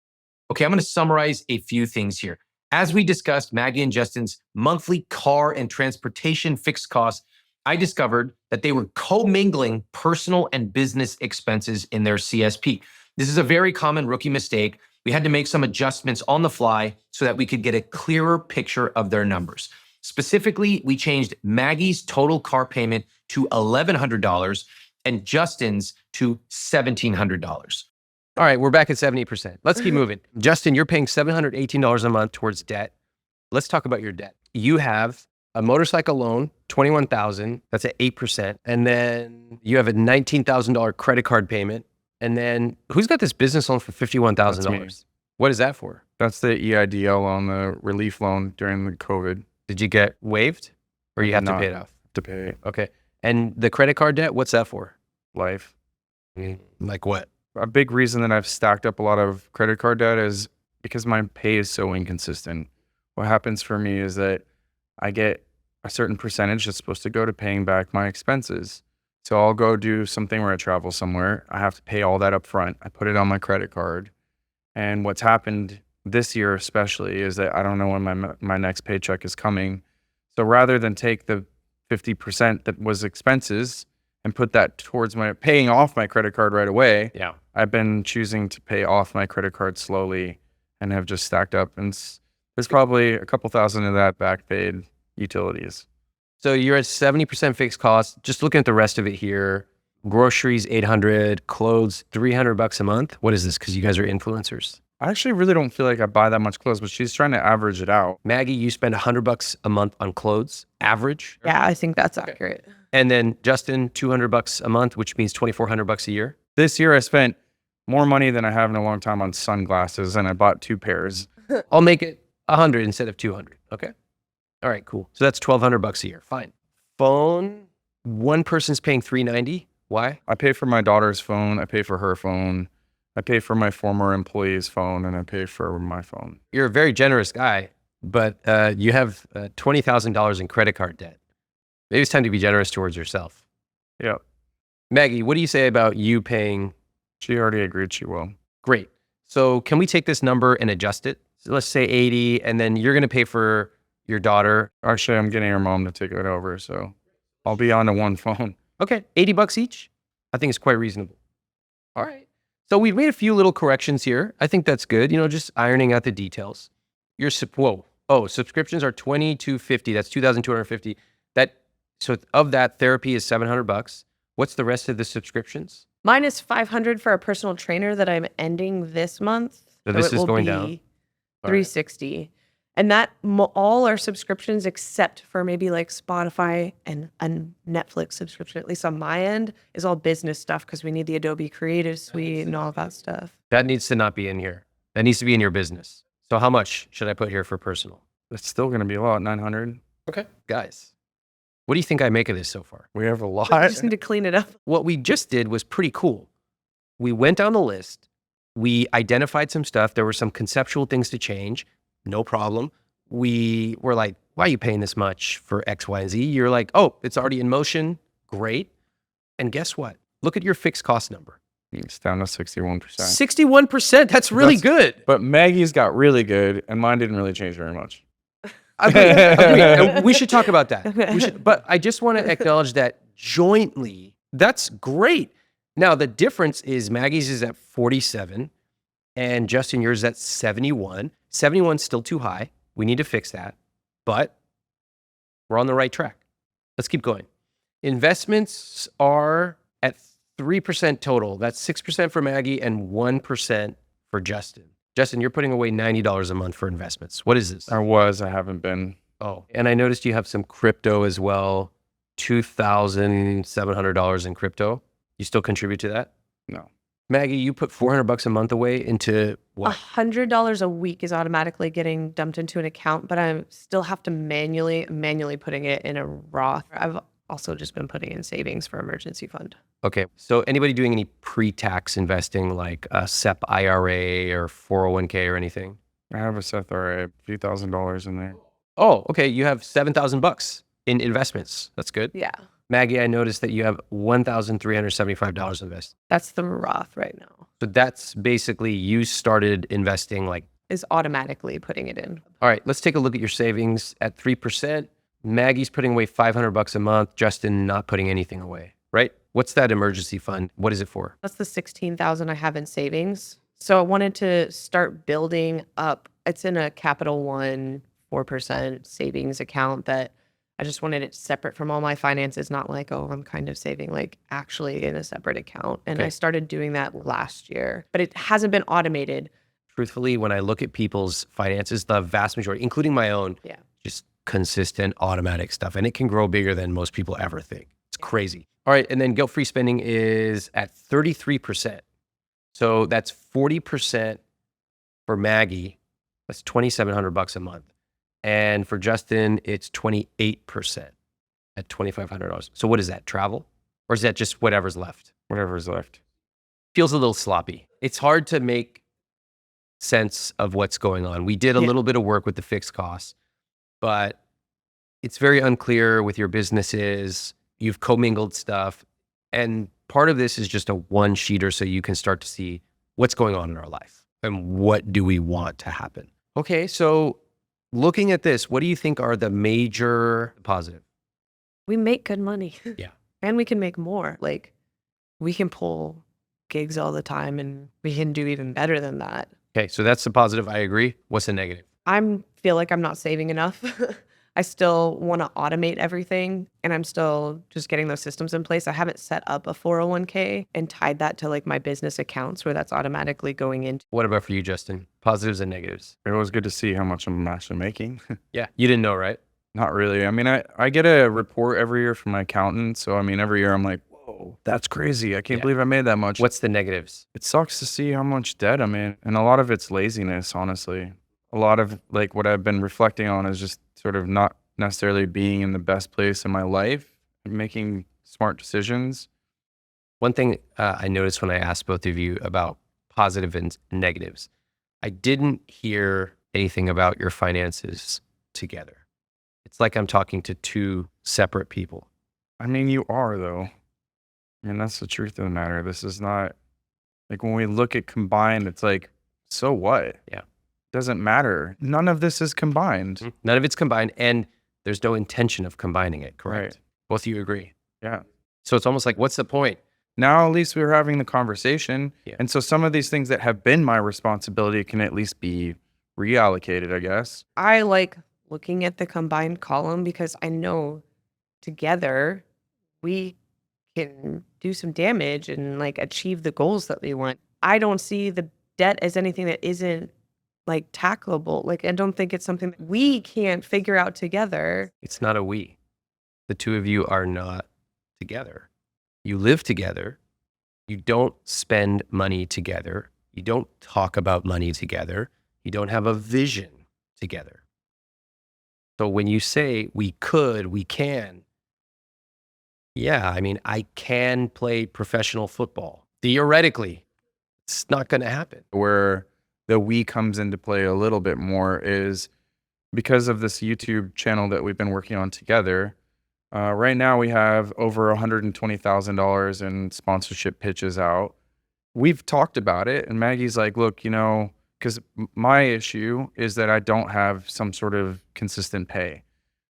Okay, I'm going to summarize a few things here. As we discussed Maggie and Justin's monthly car and transportation fixed costs, I discovered that they were commingling personal and business expenses in their CSP. This is a very common rookie mistake. We had to make some adjustments on the fly so that we could get a clearer picture of their numbers. Specifically, we changed Maggie's total car payment to $1,100 and Justin's to $1,700. All right, we're back at 70%. Let's keep moving. Justin, you're paying $718 a month towards debt. Let's talk about your debt. You have a motorcycle loan, $21,000. That's at 8%. And then you have a $19,000 credit card payment. And then who's got this business loan for $51,000? What is that for? That's the EIDL loan, the relief loan during the COVID. Did you get waived or you have to pay it off? To pay it. Okay. And the credit card debt, what's that for? Life. Like what? A big reason that I've stacked up a lot of credit card debt is because my pay is so inconsistent, what happens for me is that I get a certain percentage that's supposed to go to paying back my expenses. So I'll go do something where I travel somewhere. I have to pay all that up front. I put it on my credit card. And what's happened this year especially is that I don't know when my next paycheck is coming. So rather than take the 50% that was expenses and put that towards my paying off my credit card right away, Yeah. I've been choosing to pay off my credit card slowly and have just stacked up. And there's probably a couple thousand of that back paid utilities. So you're at 70% fixed cost. Just looking at the rest of it here, groceries 800, clothes $300 a month. What is this? Because you guys are influencers. I actually really don't feel like I buy that much clothes, but she's trying to average it out. Maggie, you spend $100 a month on clothes, average. Yeah, I think that's accurate. And then Justin, $200 a month, which means $2,400 a year. This year I spent more money than I have in a long time on sunglasses, and I bought 2 pairs. I'll make it 100 instead of 200. Okay. All right, cool. So that's $1,200 a year. Fine. Phone. One person's paying $390. Why? I pay for my daughter's phone. I pay for her phone. I pay for my former employee's phone, and I pay for my phone. You're a very generous guy, but you have $20,000 in credit card debt. Maybe it's time to be generous towards yourself. Yeah. Maggie, what do you say about you paying? She already agreed she will. Great. So can we take this number and adjust it? So let's say 80, and then you're going to pay for your daughter. Actually, I'm getting her mom to take it over, so I'll be on to one phone. Okay, $80 each. I think it's quite reasonable. All right. So we've made a few little corrections here. I think that's good. Just ironing out the details. Subscriptions are $2,250. That's $2,250. So of that, therapy is $700. What's the rest of the subscriptions? Mine is $500 for a personal trainer that I'm ending this month. So this it is will going be down. All right. $360. And that all our subscriptions except for maybe like Spotify and a Netflix subscription, at least on my end, is all business stuff because we need the Adobe Creative Suite and all that stuff. That needs to not be in here. That needs to be in your business. So how much should I put here for personal? It's still going to be a lot, 900. Okay. Guys, what do you think I make of this so far? We have a lot. I just need to clean it up. What we just did was pretty cool. We went down the list. We identified some stuff. There were some conceptual things to change. No problem. We were like, why are you paying this much for X, Y, and Z? You're like, oh, it's already in motion. Great. And guess what? Look at your fixed cost number. It's down to 61%. 61%. That's really good. But Maggie's got really good, and mine didn't really change very much. Agreed. And we should talk about that. But I just want to acknowledge that jointly, that's great. Now, the difference is Maggie's is at 47 and Justin, yours is at 71. 71 is still too high. We need to fix that, but we're on the right track. Let's keep going. Investments are at 3% total. That's 6% for Maggie and 1% for Justin. Justin, you're putting away $90 a month for investments. What is this? I haven't been. Oh, and I noticed you have some crypto as well, $2,700 in crypto. You still contribute to that? No. Maggie, you put $400 a month away into what? $100 a week is automatically getting dumped into an account, but I still have to manually putting it in a Roth. I've also just been putting in savings for emergency fund. Okay. So anybody doing any pre-tax investing like a SEP IRA or 401k or anything? I have a Seth IRA, a few $1,000s in there. Oh, okay. You have $7,000 in investments. That's good. Yeah. Maggie, I noticed that you have $1,375 invested. That's the Roth right now. So that's basically you started investing like. Is automatically putting it in. All right, let's take a look at your savings at 3%. Maggie's putting away $500 a month. Justin not putting anything away, right? What's that emergency fund? What is it for? That's the $16,000 I have in savings. So I wanted to start building up. It's in a Capital One 4% savings account that I just wanted it separate from all my finances, not like, oh, I'm kind of saving, like actually in a separate account. And Okay. I started doing that last year, but it hasn't been automated. Truthfully, when I look at people's finances, the vast majority, including my own, Yeah. just consistent automatic stuff. And it can grow bigger than most people ever think. It's crazy. All right. And then guilt-free spending is at 33%. So that's 40% for Maggie. That's $2,700 a month. And for Justin, it's 28% at $2,500. So what is that, travel? Or is that just whatever's left? Whatever's left. Feels a little sloppy. It's hard to make sense of what's going on. We did a Yeah. little bit of work with the fixed costs, but it's very unclear with your businesses. You've commingled stuff. And part of this is just a one sheeter so you can start to see what's going on in our life and what do we want to happen. Okay, so looking at this, what do you think are the major positive? We make good money. Yeah. And we can make more. Like, we can pull gigs all the time and we can do even better than that. Okay, so that's the positive. I agree. What's the negative? Feel like I'm not saving enough. I still want to automate everything and I'm still just getting those systems in place. I haven't set up a 401k and tied that to like my business accounts where that's automatically going into. What about for you, Justin? Positives and negatives? It was good to see how much I'm actually making. Yeah, you didn't know, right? Not really. I mean, I get a report every year from my accountant. So, I mean, every year I'm like, whoa, that's crazy. I can't Yeah. believe I made that much. What's the negatives? It sucks to see how much debt I'm in. And a lot of it's laziness, honestly. A lot of like what I've been reflecting on is just sort of not necessarily being in the best place in my life, and making smart decisions. One thing I noticed when I asked both of you about positive and negatives, I didn't hear anything about your finances together. It's like I'm talking to two separate people. I mean, you are though. I mean, that's the truth of the matter. This is not like when we look at combined, it's like, so what? Yeah. Doesn't matter. None of this is combined. None of it's combined, and there's no intention of combining it, correct? Right. Both of you agree. Yeah. So it's almost like, what's the point? Now at least we're having the conversation. Yeah. And so some of these things that have been my responsibility can at least be reallocated, I guess. I like looking at the combined column because I know together we can do some damage and like achieve the goals that we want. I don't see the debt as anything that isn't like tackleable. Like, I don't think it's something that we can't figure out together. It's not a we. The two of you are not together. You live together. You don't spend money together. You don't talk about money together. You don't have a vision together. So when you say we could, we can, yeah, I mean, I can play professional football. Theoretically, it's not going to happen. Where the we comes into play a little bit more is because of this YouTube channel that we've been working on together. Right now we have over $120,000 in sponsorship pitches out. We've talked about it and Maggie's like, look, you know, because my issue is that I don't have some sort of consistent pay.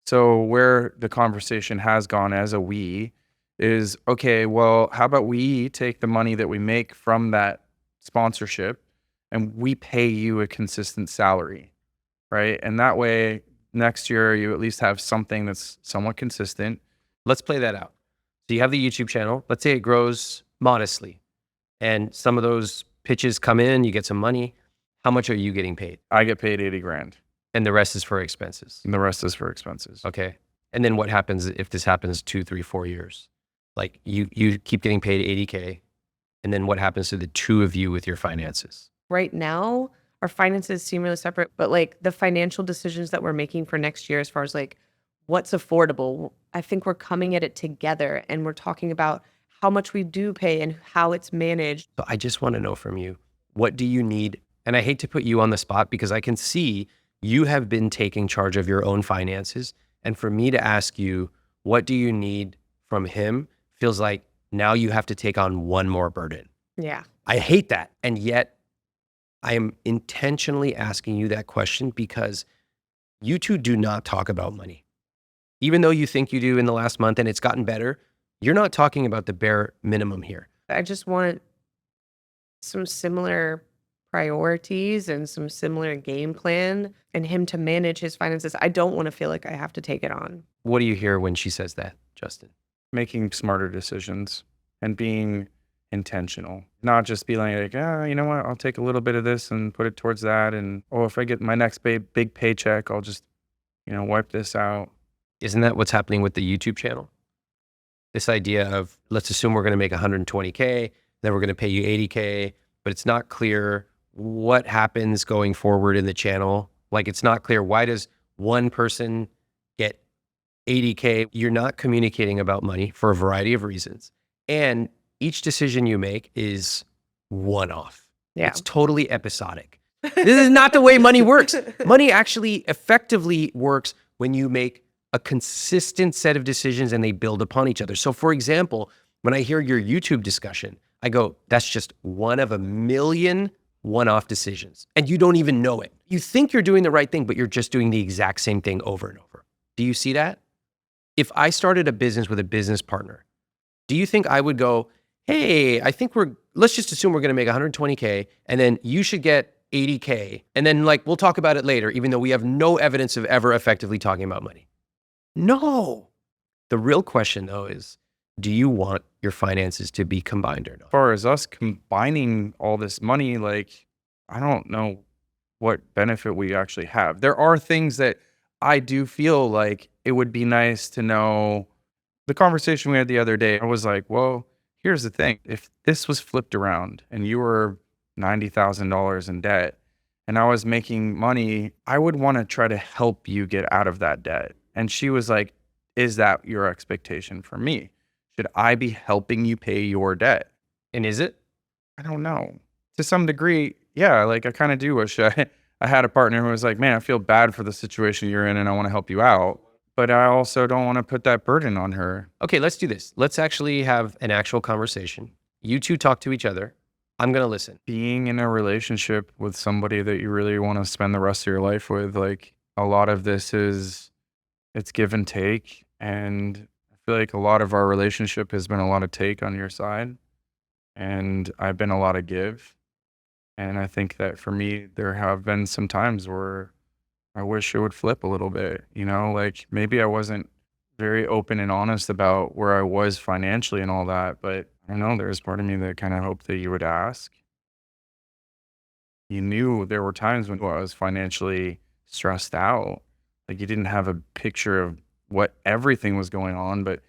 So where the conversation has gone as a we is, okay, well, how about we take the money that we make from that sponsorship and we pay you a consistent salary, right? And that way, next year, you at least have something that's somewhat consistent. Let's play that out. So you have the YouTube channel. Let's say it grows modestly and some of those pitches come in, you get some money. How much are you getting paid? I get paid 80 grand And the rest is for expenses. and the rest is for expenses. Okay. And then what happens if this happens 2, 3, 4 years? Like you keep getting paid 80K. And then what happens to the two of you with your finances? Right now, our finances seem really separate, but like the financial decisions that we're making for next year, as far as like what's affordable, I think we're coming at it together and we're talking about how much we do pay and how it's managed. So I just want to know from you, what do you need? And I hate to put you on the spot because I can see you have been taking charge of your own finances. And for me to ask you, what do you need from him feels like now you have to take on one more burden. Yeah. I hate that. And yet I am intentionally asking you that question because you two do not talk about money. Even though you think you do in the last month and it's gotten better, you're not talking about the bare minimum here. I just want some similar priorities and some similar game plan and him to manage his finances. I don't want to feel like I have to take it on. What do you hear when she says that, Justin? Making smarter decisions and being intentional, not just be like, you know what, I'll take a little bit of this and put it towards that. And, oh, if I get my next big paycheck, I'll just, wipe this out. Isn't that what's happening with the YouTube channel? This idea of, let's assume we're going to make 120K, then we're going to pay you 80K, but it's not clear what happens going forward in the channel. Like, it's not clear, why does one person get 80K? You're not communicating about money for a variety of reasons. And each decision you make is one-off. Yeah. It's totally episodic. This is not the way money works. Money actually effectively works when you make a consistent set of decisions and they build upon each other. So for example, when I hear your YouTube discussion, I go, that's just one of a million one-off decisions. And you don't even know it. You think you're doing the right thing, but you're just doing the exact same thing over and over. Do you see that? If I started a business with a business partner, do you think I would go, hey, I think let's just assume we're going to make 120K and then you should get 80K. And then like, we'll talk about it later, even though we have no evidence of ever effectively talking about money. No. The real question though is, do you want your finances to be combined or not? As far as us combining all this money, like, I don't know what benefit we actually have. There are things that I do feel like it would be nice to know. The conversation we had the other day, I was like, well, here's the thing. If this was flipped around and you were $90,000 in debt and I was making money, I would want to try to help you get out of that debt. And she was like, is that your expectation from me? Should I be helping you pay your debt? And is it? I don't know. To some degree, yeah, like I kind of do wish I had a partner who was like, man, I feel bad for the situation you're in and I want to help you out. But I also don't want to put that burden on her. Okay, let's do this. Let's actually have an actual conversation. You two talk to each other. I'm going to listen. Being in a relationship with somebody that you really want to spend the rest of your life with, like a lot of this it's give and take. And I feel like a lot of our relationship has been a lot of take on your side. And I've been a lot of give. And I think that for me, there have been some times where I wish it would flip a little bit, like maybe I wasn't very open and honest about where I was financially and all that, but I don't know, there's part of me that kind of hoped that you would ask. You knew there were times when I was financially stressed out. Like you didn't have a picture of what everything was going on, but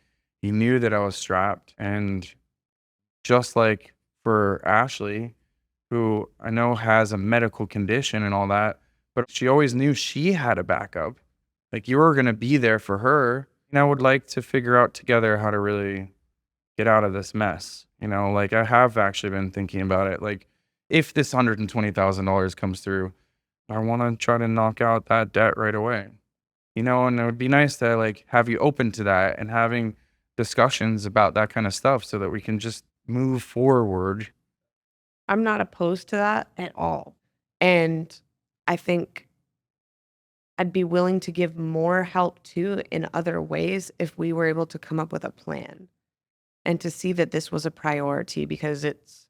you knew that I was strapped. And just like for Ashley, who I know has a medical condition and all that, but she always knew she had a backup. Like you were going to be there for her. And I would like to figure out together how to really get out of this mess. Like I have actually been thinking about it. Like if this $120,000 comes through, I want to try to knock out that debt right away. And it would be nice to like have you open to that and having discussions about that kind of stuff so that we can just move forward. I'm not opposed to that at all. And I think I'd be willing to give more help too in other ways if we were able to come up with a plan and to see that this was a priority, because it's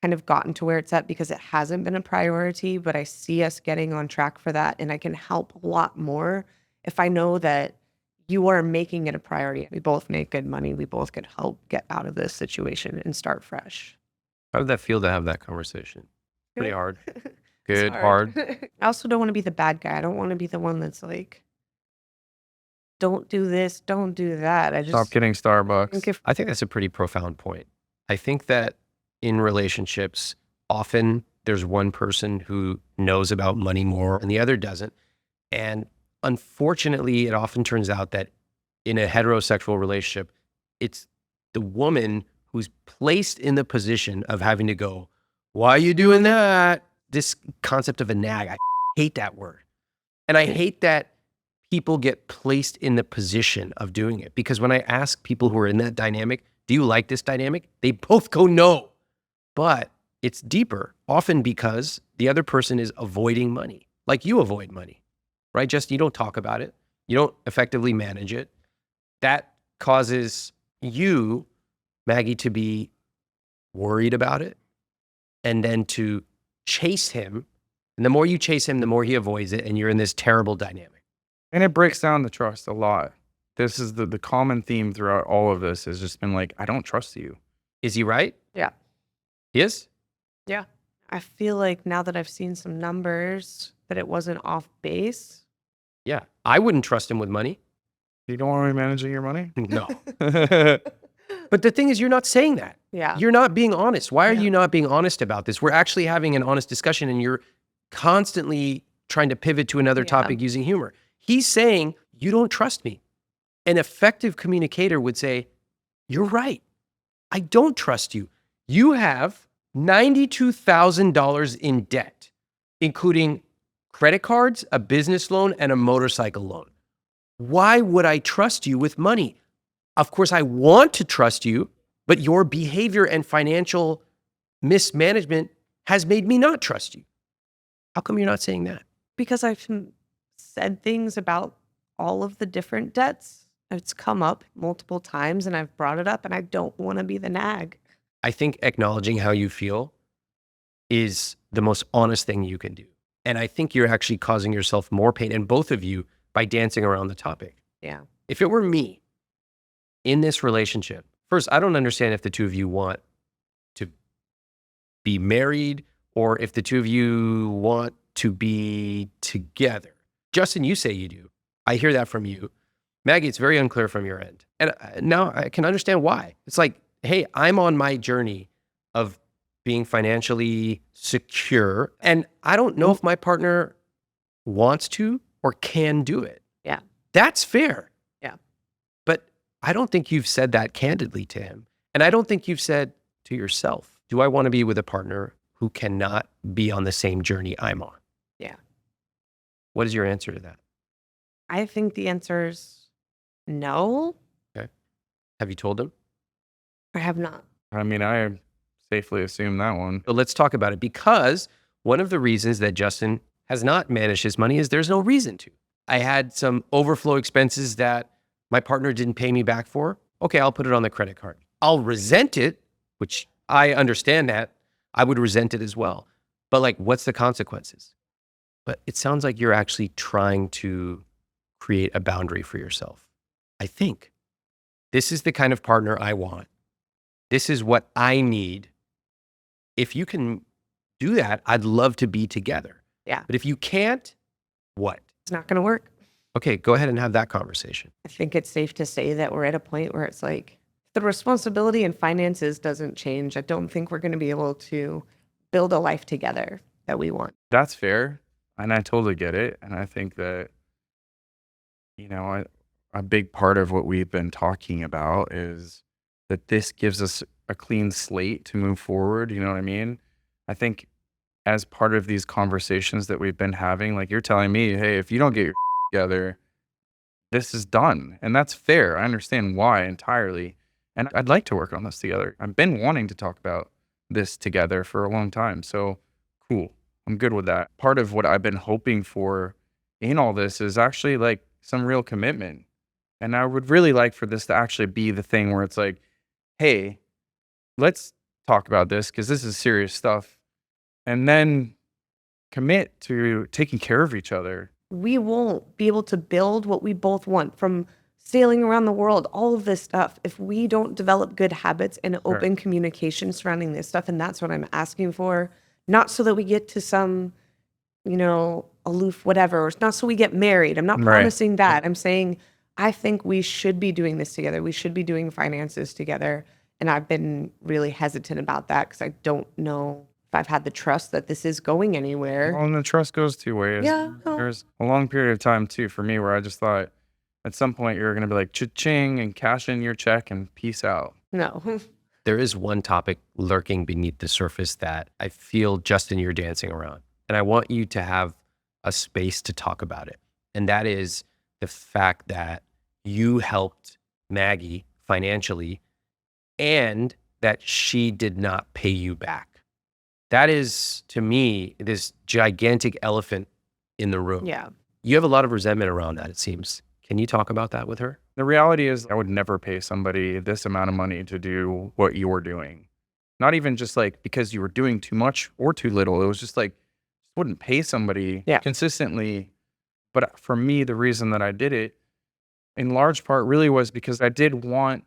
kind of gotten to where it's at because it hasn't been a priority, but I see us getting on track for that. And I can help a lot more if I know that you are making it a priority. We both make good money. We both could help get out of this situation and start fresh. How did that feel to have that conversation? Pretty hard. It's Good, hard. I also don't want to be the bad guy. I don't want to be the one that's like, don't do this, don't do that. I just Stop getting Starbucks. think if I think that's a pretty profound point. I think that in relationships, often there's one person who knows about money more and the other doesn't. And unfortunately, it often turns out that in a heterosexual relationship, it's the woman who's placed in the position of having to go, why are you doing that? This concept of a nag, I hate that word. And I hate that people get placed in the position of doing it. Because when I ask people who are in that dynamic, do you like this dynamic? They both go, no. But it's deeper, often because the other person is avoiding money. Like you avoid money, right? Just you don't talk about it. You don't effectively manage it. That causes you, Maggie, to be worried about it and then to chase him. And the more you chase him, the more he avoids it. And you're in this terrible dynamic. And it breaks down the trust a lot. This is the common theme throughout all of this has just been like, I don't trust you. Is he right? Yeah. He is? Yeah. I feel like now that I've seen some numbers that it wasn't off base. Yeah. I wouldn't trust him with money. You don't want me managing your money? No. But the thing is, you're not saying that. Yeah. You're not being honest. Why are Yeah. you not being honest about this? We're actually having an honest discussion and you're constantly trying to pivot to another Yeah. topic using humor. He's saying, you don't trust me. An effective communicator would say, you're right. I don't trust you. You have $92,000 in debt. including credit cards, a business loan, and a motorcycle loan. Why would I trust you with money? Of course, I want to trust you, but your behavior and financial mismanagement has made me not trust you. How come you're not saying that? Because I've said things about all of the different debts. It's come up multiple times and I've brought it up, and I don't want to be the nag. I think acknowledging how you feel is the most honest thing you can do. And I think you're actually causing yourself more pain, and both of you, by dancing around the topic. Yeah. If it were me in this relationship, first, I don't understand if the two of you want to be married or if the two of you want to be together. Justin, you say you do. I hear that from you. Maggie, it's very unclear from your end. And now I can understand why. It's like, hey, I'm on my journey of being financially secure, and I don't know if my partner wants to or can do it. Yeah. That's fair. Yeah. But I don't think you've said that candidly to him. And I don't think you've said to yourself, do I want to be with a partner who cannot be on the same journey I'm on? Yeah. What is your answer to that? I think the answer is no. Have you told him? I have not. I mean, I safely assume that one. So let's talk about it, because one of the reasons that Justin has not managed his money is there's no reason to. I had some overflow expenses that my partner didn't pay me back for. Okay, I'll put it on the credit card. I'll resent it, which I understand that. I would resent it as well. But like, what's the consequences? But it sounds like you're actually trying to create a boundary for yourself. I think this is the kind of partner I want. This is what I need. If you can do that, I'd love to be together. Yeah. But if you can't, what? It's not going to work. Okay, go ahead and have that conversation. I think it's safe to say that we're at a point where it's like the responsibility and finances doesn't change. I don't think we're going to be able to build a life together that we want. That's fair. And I totally get it. And I think that, a big part of what we've been talking about is that this gives us a clean slate to move forward. You know what I mean? I think as part of these conversations that we've been having, like you're telling me, hey, if you don't get your together, this is done. And that's fair. I understand why entirely. And I'd like to work on this together. I've been wanting to talk about this together for a long time. So cool. I'm good with that. Part of what I've been hoping for in all this is actually like some real commitment. And I would really like for this to actually be the thing where it's like, hey, let's talk about this because this is serious stuff. And then commit to taking care of each other. We won't be able to build what we both want, from sailing around the world, all of this stuff, if we don't develop good habits and open communication surrounding this stuff. And that's what I'm asking for. Not so that we get to some, aloof whatever, or not so we get married. I'm not promising that. I'm saying I think we should be doing this together. We should be doing finances together. And I've been really hesitant about that because I don't know if I've had the trust that this is going anywhere. Well, and the trust goes two ways. Yeah. There's a long period of time too for me where I just thought at some point you're going to be like cha-ching and cash in your check and peace out. No. There is one topic lurking beneath the surface that I feel, Justin, you're dancing around. And I want you to have a space to talk about it. And that is the fact that you helped Maggie financially and that she did not pay you back. That is, to me, this gigantic elephant in the room. Yeah. You have a lot of resentment around that, it seems. Can you talk about that with her? The reality is I would never pay somebody this amount of money to do what you were doing. Not even just like because you were doing too much or too little. It was just like, wouldn't pay somebody consistently. But for me, the reason that I did it in large part really was because I did want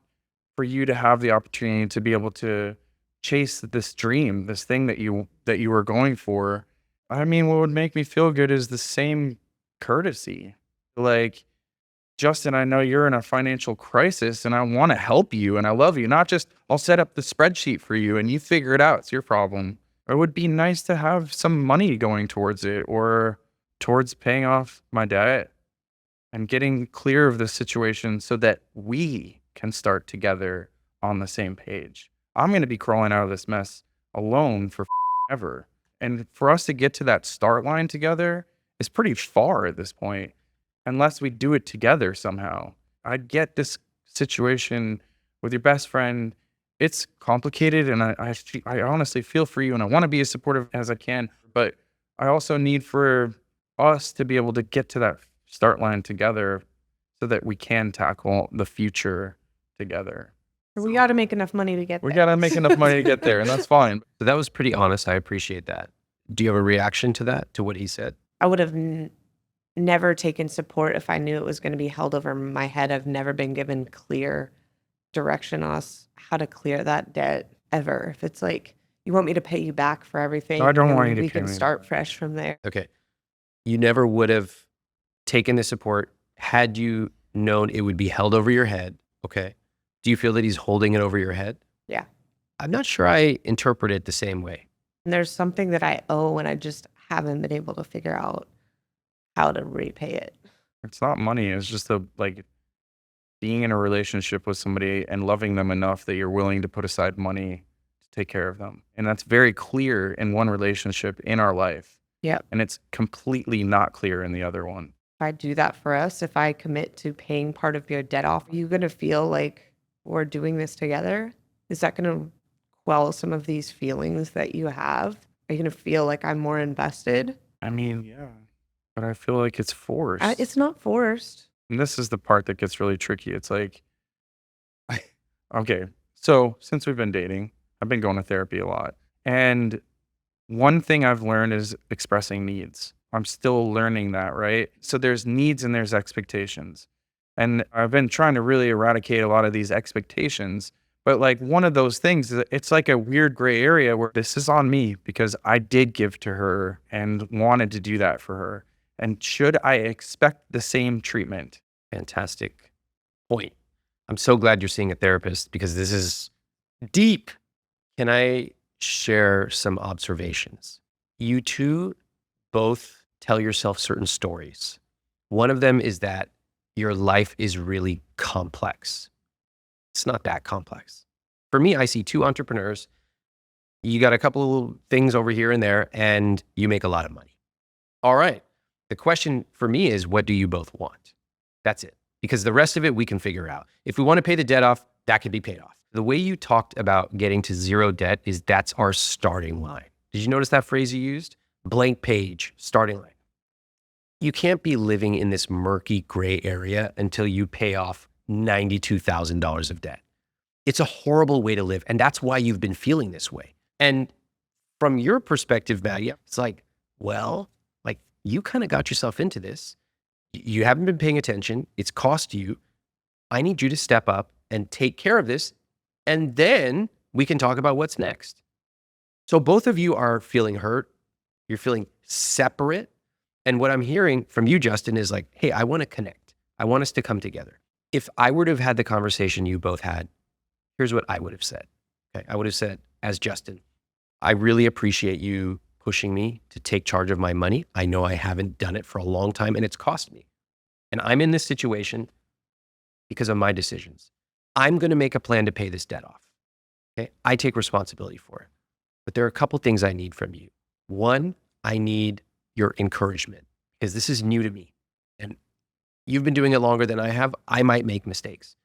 for you to have the opportunity to be able to chase this dream, this thing that you were going for. I mean, what would make me feel good is the same courtesy. Like, Justin, I know you're in a financial crisis and I want to help you and I love you. Not just I'll set up the spreadsheet for you and you figure it out. It's your problem. It would be nice to have some money going towards it or towards paying off my debt and getting clear of the situation so that we can start together on the same page. I'm going to be crawling out of this mess alone for ever. And for us to get to that start line together is pretty far at this point, unless we do it together somehow. I get this situation with your best friend. It's complicated, and I honestly feel for you, and I want to be as supportive as I can. But I also need for us to be able to get to that start line together so that we can tackle the future together. We got to make enough money to get there. We got to make enough money to get there, and that's fine. So that was pretty honest. I appreciate that. Do you have a reaction to that, to what he said? I would have never taken support if I knew it was going to be held over my head. I've never been given clear direction on how to clear that debt ever. If it's like, you want me to pay you back for everything, I don't and want you to we pay can me start back. fresh from there. Okay. You never would have taken the support had you known it would be held over your head. Okay. Do you feel that he's holding it over your head? Yeah. I'm not sure I interpret it the same way. And there's something that I owe, and I just haven't been able to figure out how to repay it. It's not money. It's just like being in a relationship with somebody and loving them enough that you're willing to put aside money to take care of them. And that's very clear in one relationship in our life. Yep. And it's completely not clear in the other one. If I do that for us, if I commit to paying part of your debt off, are you going to feel like we're doing this together? Is that going to quell some of these feelings that you have? Are you going to feel like I'm more invested? I mean, yeah. But I feel like it's forced. It's not forced. And this is the part that gets really tricky. It's like, okay, so since we've been dating, I've been going to therapy a lot. And one thing I've learned is expressing needs. I'm still learning that, right? So there's needs and there's expectations. And I've been trying to really eradicate a lot of these expectations. But like one of those things, it's like a weird gray area where this is on me because I did give to her and wanted to do that for her. And should I expect the same treatment? Fantastic point. I'm so glad you're seeing a therapist because this is deep. Can I share some observations? You two both tell yourself certain stories. One of them is that your life is really complex. It's not that complex. For me, I see two entrepreneurs. You got a couple of little things over here and there, and you make a lot of money. All right. The question for me is, what do you both want? That's it. Because the rest of it, we can figure out. If we want to pay the debt off, that can be paid off. The way you talked about getting to zero debt is that's our starting line. Did you notice that phrase you used? Blank page, starting line. You can't be living in this murky gray area until you pay off $92,000 of debt. It's a horrible way to live. And that's why you've been feeling this way. And from your perspective, Maggie, it's like, well, like you kind of got yourself into this. You haven't been paying attention. It's cost you. I need you to step up and take care of this. And then we can talk about what's next. So both of you are feeling hurt. You're feeling separate. And what I'm hearing from you, Justin, is like, hey, I want to connect. I want us to come together. If I were to have had the conversation you both had, here's what I would have said. Okay, I would have said, as Justin, I really appreciate you pushing me to take charge of my money. I know I haven't done it for a long time and it's cost me. And I'm in this situation because of my decisions. I'm going to make a plan to pay this debt off. Okay, I take responsibility for it. But there are a couple things I need from you. One, I need your encouragement because this is new to me. And you've been doing it longer than I have. I might make mistakes.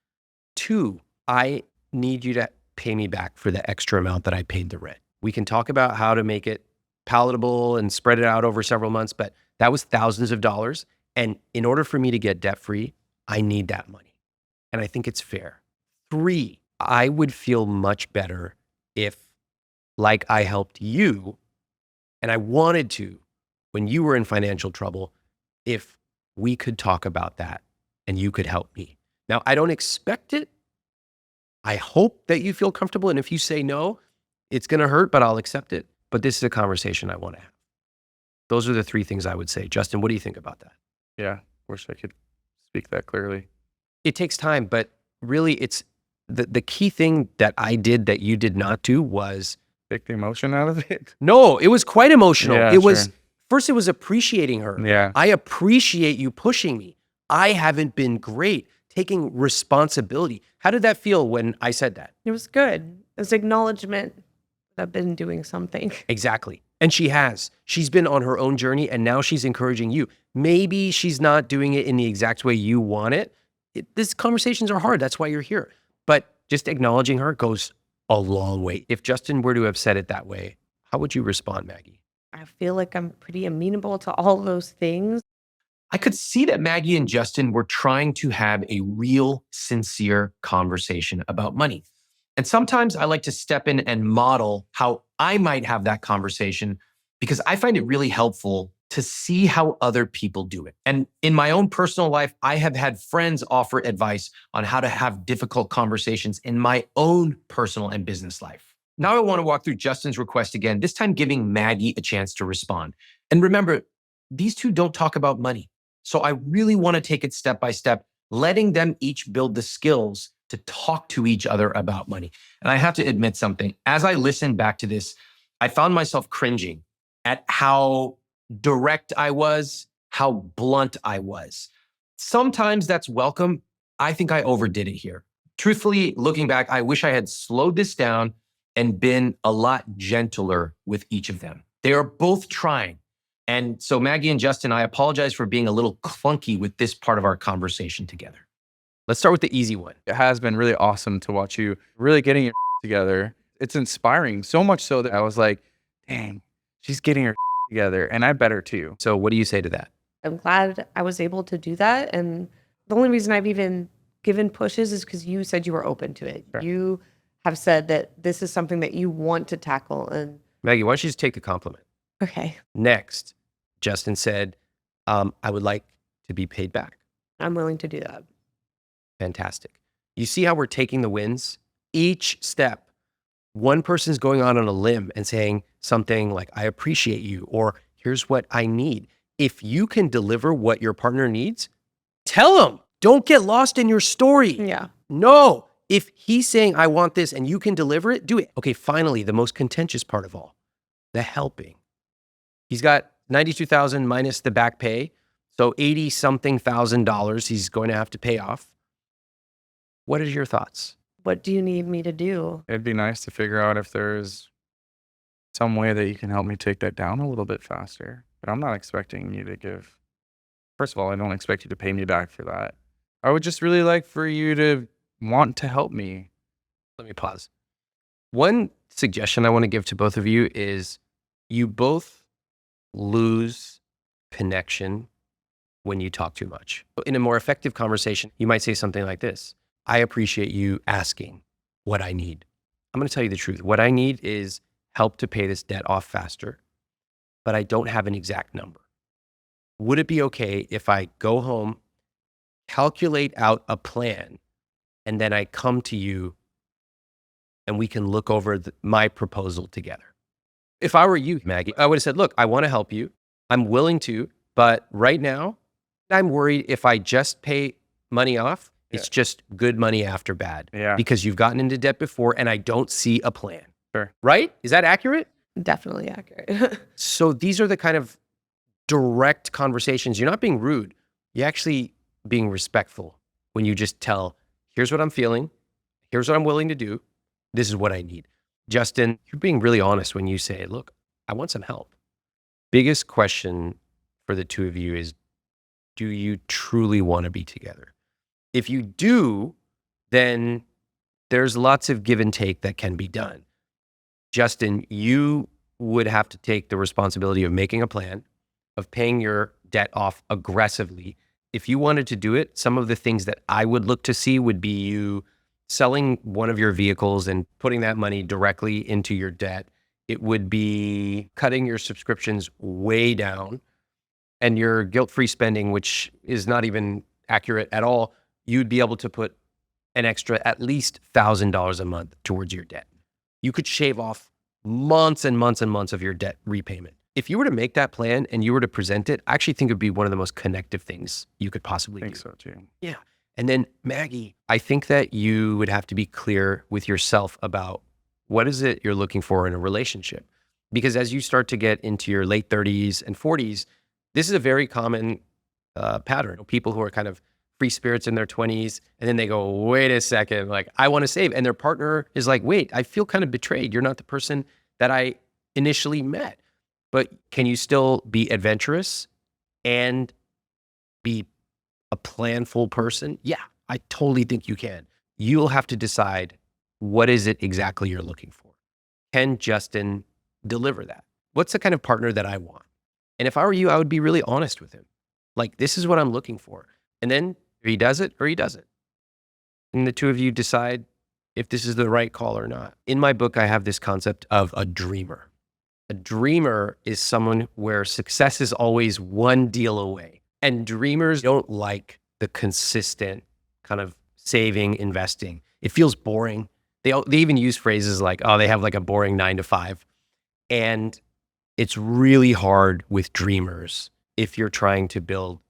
Two, I need you to pay me back for the extra amount that I paid the rent. We can talk about how to make it palatable and spread it out over several months, but that was thousands of dollars. And in order for me to get debt-free, I need that money. And I think it's fair. Three, I would feel much better if, like I helped you, and I wanted to, when you were in financial trouble, if we could talk about that and you could help me. Now, I don't expect it. I hope that you feel comfortable. And if you say no, it's going to hurt, but I'll accept it. But this is a conversation I want to have. Those are the three things I would say. Justin, what do you think about that? Yeah, wish I could speak that clearly. It takes time, but really it's the key thing that I did that you did not do was... Take the emotion out of it? No, it was quite emotional. Yeah, it was, sure. first it was appreciating her. Yeah. I appreciate you pushing me. I haven't been great taking responsibility. How did that feel when I said that? It was good. It was acknowledgement that I've been doing something. Exactly. And she has. She's been on her own journey and now she's encouraging you. Maybe she's not doing it in the exact way you want it. These conversations are hard. That's why you're here. But just acknowledging her goes a long way. If Justin were to have said it that way, how would you respond, Maggie? I feel like I'm pretty amenable to all those things. I could see that Maggie and Justin were trying to have a real, sincere conversation about money. And sometimes I like to step in and model how I might have that conversation because I find it really helpful to see how other people do it. And in my own personal life, I have had friends offer advice on how to have difficult conversations in my own personal and business life. Now I want to walk through Justin's request again, this time giving Maggie a chance to respond. And remember, these two don't talk about money. So I really want to take it step by step, letting them each build the skills to talk to each other about money. And I have to admit something. As I listened back to this, I found myself cringing at how direct I was, how blunt I was. Sometimes that's welcome. I think I overdid it here. Truthfully, looking back, I wish I had slowed this down and been a lot gentler with each of them. They are both trying. And so Maggie and Justin, I apologize for being a little clunky with this part of our conversation together. Let's start with the easy one. It has been really awesome to watch you really getting your together. It's inspiring, so much so that I was like, dang, she's getting her together, and I better too. So what do you say to that? I'm glad I was able to do that. And the only reason I've even given pushes is because you said you were open to it. Sure. You have said that this is something that you want to tackle. And Maggie, why don't you just take the compliment? okay, Next, Justin said, I would like to be paid back. I'm willing to do that. Fantastic. You see how we're taking the wins? Each step, one person's going on a limb and saying something like, I appreciate you, or here's what I need. If you can deliver what your partner needs, tell them. Don't get lost in your story. Yeah. No. If he's saying, I want this and you can deliver it, do it. Okay, finally, the most contentious part of all, the helping. He's got $92,000 minus the back pay. So $80-something thousand he's going to have to pay off. What are your thoughts? What do you need me to do? It'd be nice to figure out if there's some way that you can help me take that down a little bit faster. But I'm not expecting you to give. First of all, I don't expect you to pay me back for that. I would just really like for you to want to help me. Let me pause. One suggestion I want to give to both of you is you both lose connection when you talk too much. In a more effective conversation, you might say something like this. I appreciate you asking what I need. I'm going to tell you the truth. What I need is help to pay this debt off faster, but I don't have an exact number. Would it be okay if I go home, calculate out a plan, and then I come to you and we can look over my proposal together? If I were you, Maggie, I would have said, look, I want to help you. I'm willing to, but right now I'm worried if I just pay money off, it's just good money after bad. Yeah. Because you've gotten into debt before and I don't see a plan. Sure. Right? Is that accurate? Definitely accurate. So these are the kind of direct conversations. You're not being rude. You're actually being respectful when you just tell, here's what I'm feeling. Here's what I'm willing to do. This is what I need. Justin, you're being really honest when you say, look, I want some help. Biggest question for the two of you is, do you truly want to be together? If you do, then there's lots of give and take that can be done. Justin, you would have to take the responsibility of making a plan, of paying your debt off aggressively. If you wanted to do it, some of the things that I would look to see would be you selling one of your vehicles and putting that money directly into your debt. It would be cutting your subscriptions way down and your guilt-free spending, which is not even accurate at all. You'd be able to put an extra at least $1,000 a month towards your debt. You could shave off months and months and months of your debt repayment. If you were to make that plan and you were to present it, I actually think it would be one of the most connective things you could possibly I think do. so too. Yeah. And then Maggie, I think that you would have to be clear with yourself about what is it you're looking for in a relationship. Because as you start to get into your late 30s and 40s, this is a very common pattern. People who are kind of free spirits in their 20s, and then they go, wait a second, like I want to save. And their partner is like, wait, I feel kind of betrayed. You're not the person that I initially met. But can you still be adventurous and be a planful person? Yeah, I totally think you can. You'll have to decide, what is it exactly you're looking for? Can Justin deliver that? What's the kind of partner that I want? And if I were you, I would be really honest with him. Like, this is what I'm looking for. And then he does it or he doesn't. And the two of you decide if this is the right call or not. In my book, I have this concept of a dreamer. A dreamer is someone where success is always one deal away. And dreamers don't like the consistent kind of saving, investing. It feels boring. They even use phrases like, oh, they have like a boring 9 to 5. And it's really hard with dreamers if you're trying to build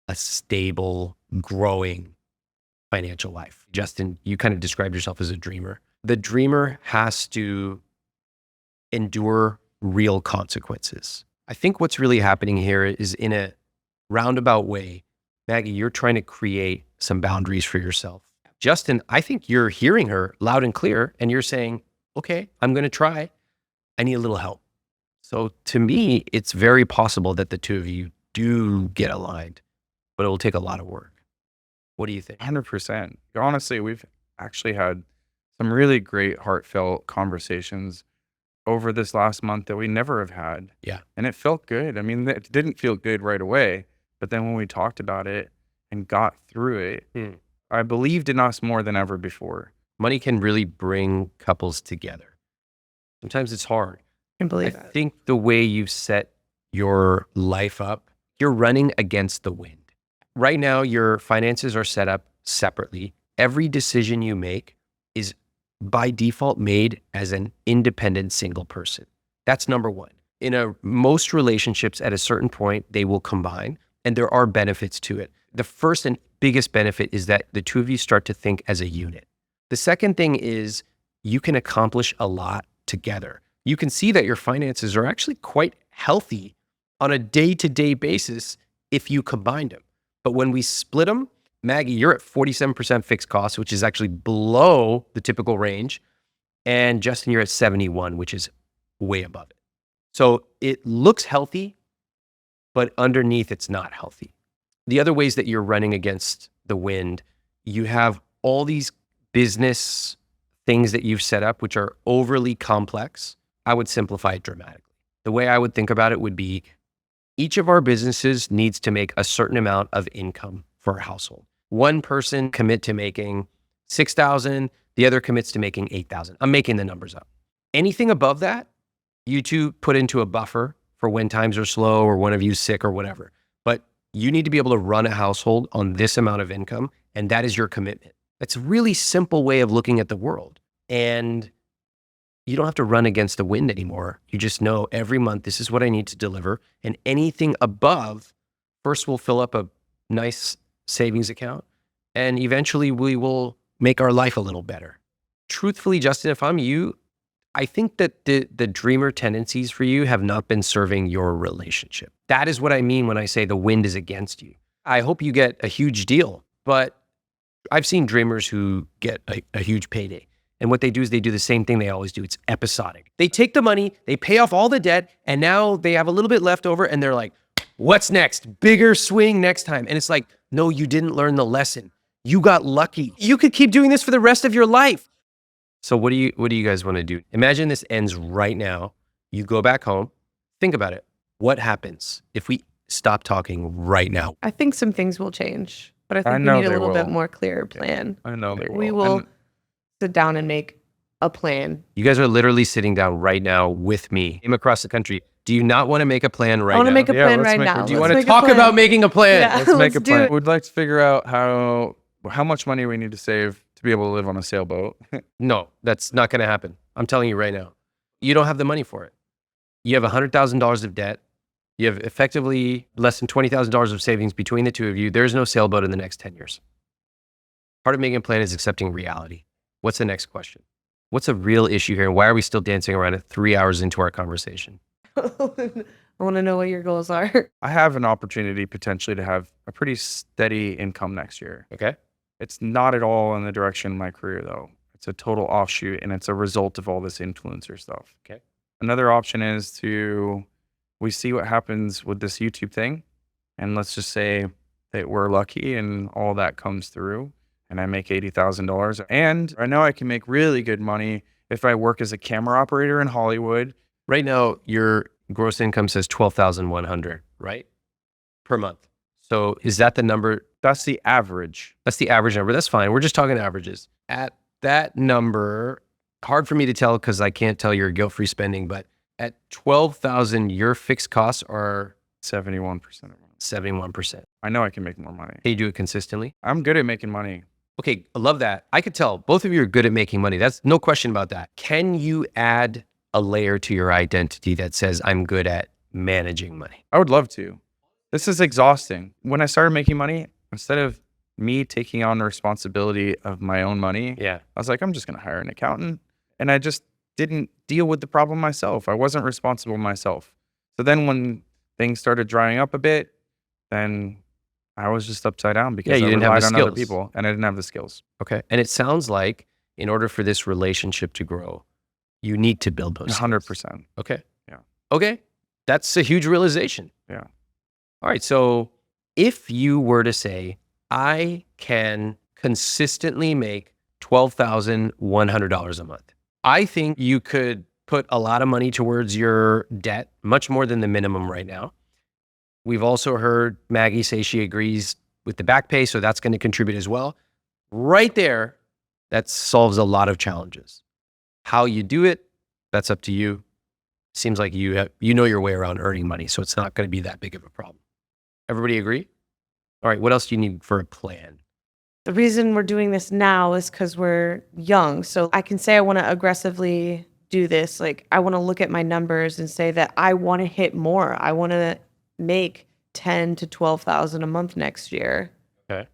a stable, growing financial life. Justin, you kind of described yourself as a dreamer. The dreamer has to endure real consequences. I think what's really happening here is, in a roundabout way, Maggie, you're trying to create some boundaries for yourself. Justin, I think you're hearing her loud and clear, and you're saying, okay, I'm going to try. I need a little help. So to me, it's very possible that the two of you do get aligned, but it will take a lot of work. What do you think? 100%. Honestly, we've actually had some really great heartfelt conversations over this last month that we never have had. Yeah. And it felt good. I mean, it didn't feel good right away, but then when we talked about it and got through it, I believed in us more than ever before. Money can really bring couples together. Sometimes it's hard. I believe I that. think the way you've set your life up, you're running against the wind. Right now, your finances are set up separately. Every decision you make is by default made as an independent single person. That's number one. In most relationships, at a certain point, they will combine, and there are benefits to it. The first and biggest benefit is that the two of you start to think as a unit. The second thing is you can accomplish a lot together. You can see that your finances are actually quite healthy on a day-to-day basis if you combined them. But when we split them, Maggie, you're at 47% fixed costs, which is actually below the typical range. And Justin, you're at 71, which is way above it. So it looks healthy, but underneath it's not healthy. The other ways that you're running against the wind, you have all these business things that you've set up, which are overly complex. I would simplify it dramatically. The way I would think about it would be, each of our businesses needs to make a certain amount of income for our household. One person commit to making 6,000, the other commits to making 8,000. I'm making the numbers up. Anything above that, you two put into a buffer for when times are slow or one of you's sick or whatever. But you need to be able to run a household on this amount of income, and that is your commitment. That's a really simple way of looking at the world. And you don't have to run against the wind anymore. You just know every month, this is what I need to deliver. And anything above, first we'll fill up a nice savings account, and eventually we will make our life a little better. Truthfully, Justin, if I'm you, I think that the dreamer tendencies for you have not been serving your relationship. That is what I mean when I say the wind is against you. I hope you get a huge deal, but I've seen dreamers who get a huge payday. And what they do is they do the same thing they always do. It's episodic. They take the money, they pay off all the debt, and now they have a little bit left over, and they're like, what's next? Bigger swing next time. And it's like, no, you didn't learn the lesson. You got lucky. You could keep doing this for the rest of your life. So what do you guys want to do? Imagine this ends right now. You go back home. Think about it. What happens if we stop talking right now? I think some things will change, but I I think we know need a they little bit will. more clear plan. I know they will. We will And sit down and make a plan. You guys are literally sitting down right now with me. I'm across the country. Do you not want to make a plan right I want now? to make a Yeah, plan let's right make a- now. Do you Let's want to make a talk plan. about making a plan? Yeah. let's make Let's a do plan. it. We'd like to figure out how much money we need to save to be able to live on a sailboat. No, that's not going to happen. I'm telling you right now. You don't have the money for it. You have $100,000 of debt. You have effectively less than $20,000 of savings between the two of you. There's no sailboat in the next 10 years. Part of making a plan is accepting reality. What's the next question? What's a real issue here? And why are we still dancing around it 3 hours into our conversation? I want to know what your goals are. I have an opportunity potentially to have a pretty steady income next year. Okay. It's not at all in the direction of my career, though. It's a total offshoot, and it's a result of all this influencer stuff. Okay. Another option is to we see what happens with this YouTube thing. And let's just say that we're lucky and all that comes through and I make $80,000. And I know I can make really good money if I work as a camera operator in Hollywood. Right now, your gross income says 12,100, right? Per month. So is that the number? That's the average. That's the average number. That's fine. We're just talking averages. At that number, hard for me to tell because I can't tell your guilt-free spending, but at 12,000, your fixed costs are 71% of money. 71%. I know I can make more money. Can you do it consistently? I'm good at making money. Okay, I love that. I could tell both of you are good at making money. That's no question about that. Can you add a layer to your identity that says, I'm good at managing money? I would love to. This is exhausting. When I started making money, instead of me taking on the responsibility of my own money, Yeah. I was like, I'm just going to hire an accountant. And I just didn't deal with the problem myself. I wasn't responsible myself. So then when things started drying up a bit, then I was just upside down because you I didn't have relied the on other skills. people and I didn't have the skills. Okay. And it sounds like in order for this relationship to grow, you need to build those skills. 100%. Okay. Yeah. Okay. That's a huge realization. Yeah. All right. So if you were to say, I can consistently make $12,100 a month, I think you could put a lot of money towards your debt, much more than the minimum right now. We've also heard Maggie say she agrees with the back pay, so that's going to contribute as well. Right there, that solves a lot of challenges. How you do it, that's up to you. Seems like you know your way around earning money, so it's not going to be that big of a problem. Everybody agree? All right, what else do you need for a plan? The reason we're doing this now is because we're young. So I can say I want to aggressively do this. Like, I want to look at my numbers and say that I want to hit more. I want to make 10 to 12,000 a month next year. Okay.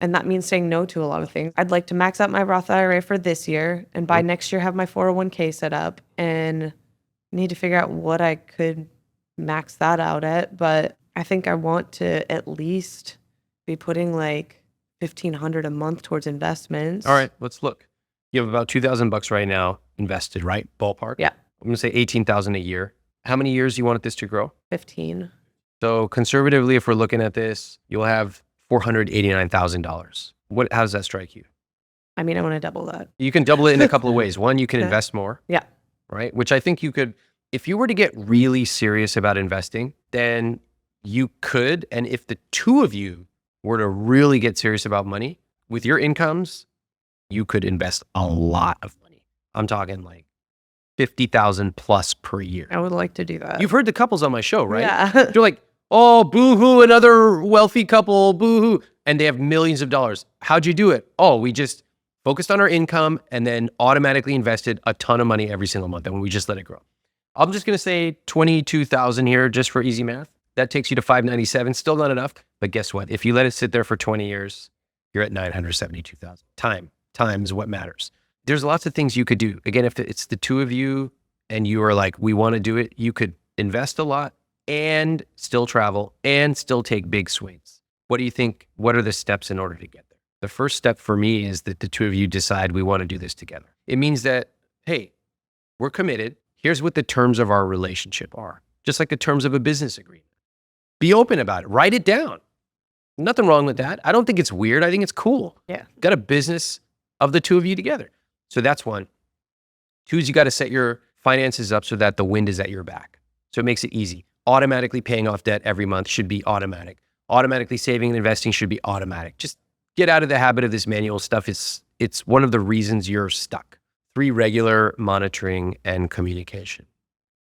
And that means saying no to a lot of things. I'd like to max out my Roth IRA for this year, and by next year have my 401k set up, and need to figure out what I could max that out at. But I think I want to at least be putting like $1,500 a month towards investments. All right, let's look. You have about $2,000 right now invested, right? Ballpark? Yeah. I'm going to say 18,000 a year. How many years do you want this to grow? 15. So conservatively, if we're looking at this, you'll have $489,000. How does that strike you? I mean, I want to double that. You can double it in a couple of ways. One, you can Yeah. invest more. Yeah. Right? Which I think you could, if you were to get really serious about investing, then you could. And if the two of you were to really get serious about money, with your incomes, you could invest a lot of money. I'm talking like 50,000 plus per year. I would like to do that. You've heard the couples on my show, right? Yeah. They're like, oh, boo-hoo, another wealthy couple, boo-hoo. And they have millions of dollars. How'd you do it? Oh, we just focused on our income and then automatically invested a ton of money every single month. And we just let it grow. I'm just going to say 22,000 here just for easy math. That takes you to 597. Still not enough. But guess what? If you let it sit there for 20 years, you're at 972,000. Time is what matters. There's lots of things you could do. Again, if it's the two of you and you are like, we want to do it, you could invest a lot and still travel and still take big swings. What do you think? What are the steps in order to get there? The first step for me is that the two of you decide we want to do this together. It means that, hey, we're committed. Here's what the terms of our relationship are, just like the terms of a business agreement. Be open about it. Write it down. Nothing wrong with that. I don't think it's weird. I think it's cool. Yeah. Got a business of the two of you together. So that's one. Two is you got to set your finances up so that the wind is at your back. So it makes it easy. Automatically paying off debt every month should be automatic. Automatically saving and investing should be automatic. Just get out of the habit of this manual stuff. It's one of the reasons you're stuck. 3, regular monitoring and communication.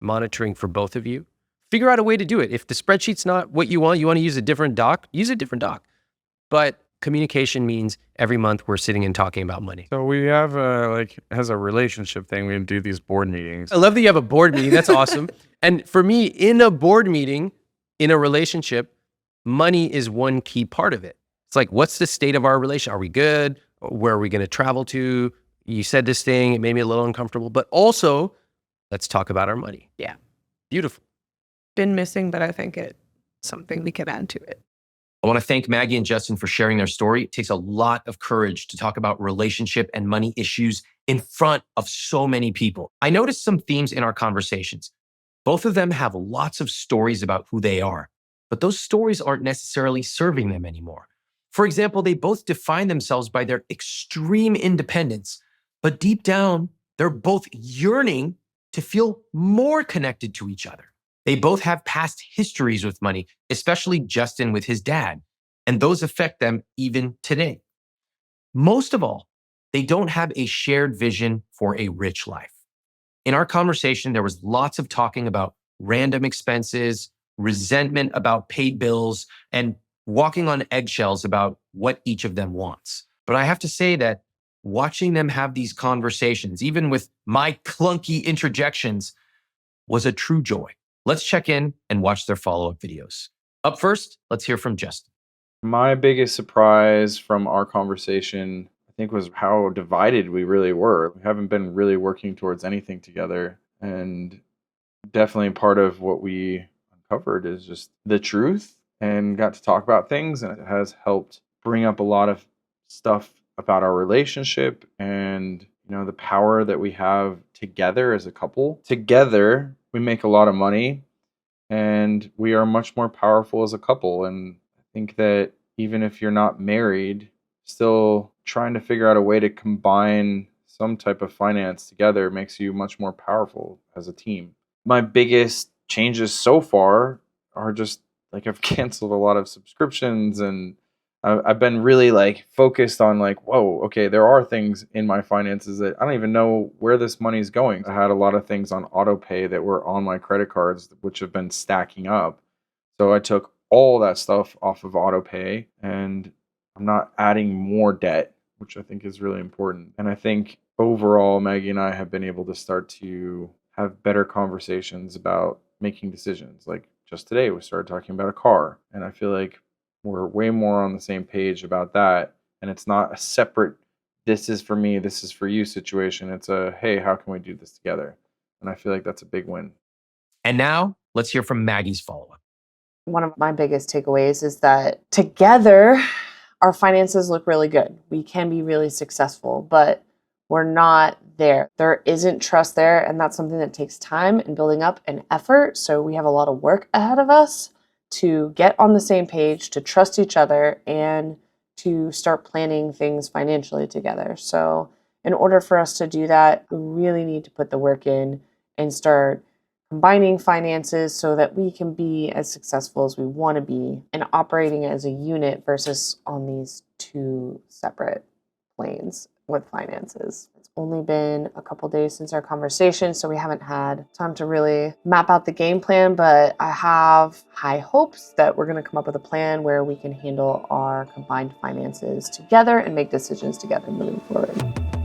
Monitoring for both of you. Figure out a way to do it. If the spreadsheet's not what you want to use a different doc, use a different doc. But communication means every month we're sitting and talking about money. So we have as a relationship thing, we do these board meetings. I love that you have a board meeting. That's awesome. And for me, in a board meeting, in a relationship, money is one key part of it. It's like, what's the state of our relation? Are we good? Where are we going to travel to? You said this thing, it made me a little uncomfortable, but also let's talk about our money. Yeah. Beautiful. Been missing, but I think it's something we could add to it. I want to thank Maggie and Justin for sharing their story. It takes a lot of courage to talk about relationship and money issues in front of so many people. I noticed some themes in our conversations. Both of them have lots of stories about who they are, but those stories aren't necessarily serving them anymore. For example, they both define themselves by their extreme independence, but deep down, they're both yearning to feel more connected to each other. They both have past histories with money, especially Justin with his dad, and those affect them even today. Most of all, they don't have a shared vision for a rich life. In our conversation, there was lots of talking about random expenses, resentment about paid bills, and walking on eggshells about what each of them wants. But I have to say that watching them have these conversations, even with my clunky interjections, was a true joy. Let's check in and watch their follow-up videos. Up first, let's hear from Justin. My biggest surprise from our conversation, I think, was how divided we really were. We haven't been really working towards anything together. And definitely part of what we uncovered is just the truth and got to talk about things. And it has helped bring up a lot of stuff about our relationship and, the power that we have together as a couple. Together, we make a lot of money and we are much more powerful as a couple. And I think that even if you're not married, still trying to figure out a way to combine some type of finance together makes you much more powerful as a team. My biggest changes so far are just like I've canceled a lot of subscriptions and I've been really focused on whoa, okay, there are things in my finances that I don't even know where this money is going. I had a lot of things on auto pay that were on my credit cards, which have been stacking up. So I took all that stuff off of auto pay and I'm not adding more debt, which I think is really important. And I think overall, Maggie and I have been able to start to have better conversations about making decisions. Like just today, we started talking about a car, and I feel like we're way more on the same page about that. And it's not a separate, this is for me, this is for you situation. It's a, hey, how can we do this together? And I feel like that's a big win. And now let's hear from Maggie's follow-up. One of my biggest takeaways is that together, our finances look really good. We can be really successful, but we're not there. There isn't trust there, and that's something that takes time and building up and effort. So we have a lot of work ahead of us to get on the same page, to trust each other, and to start planning things financially together. So in order for us to do that, we really need to put the work in and start combining finances so that we can be as successful as we want to be and operating as a unit versus on these two separate planes with finances. It's only been a couple days since our conversation, so we haven't had time to really map out the game plan, but I have high hopes that we're going to come up with a plan where we can handle our combined finances together and make decisions together moving forward.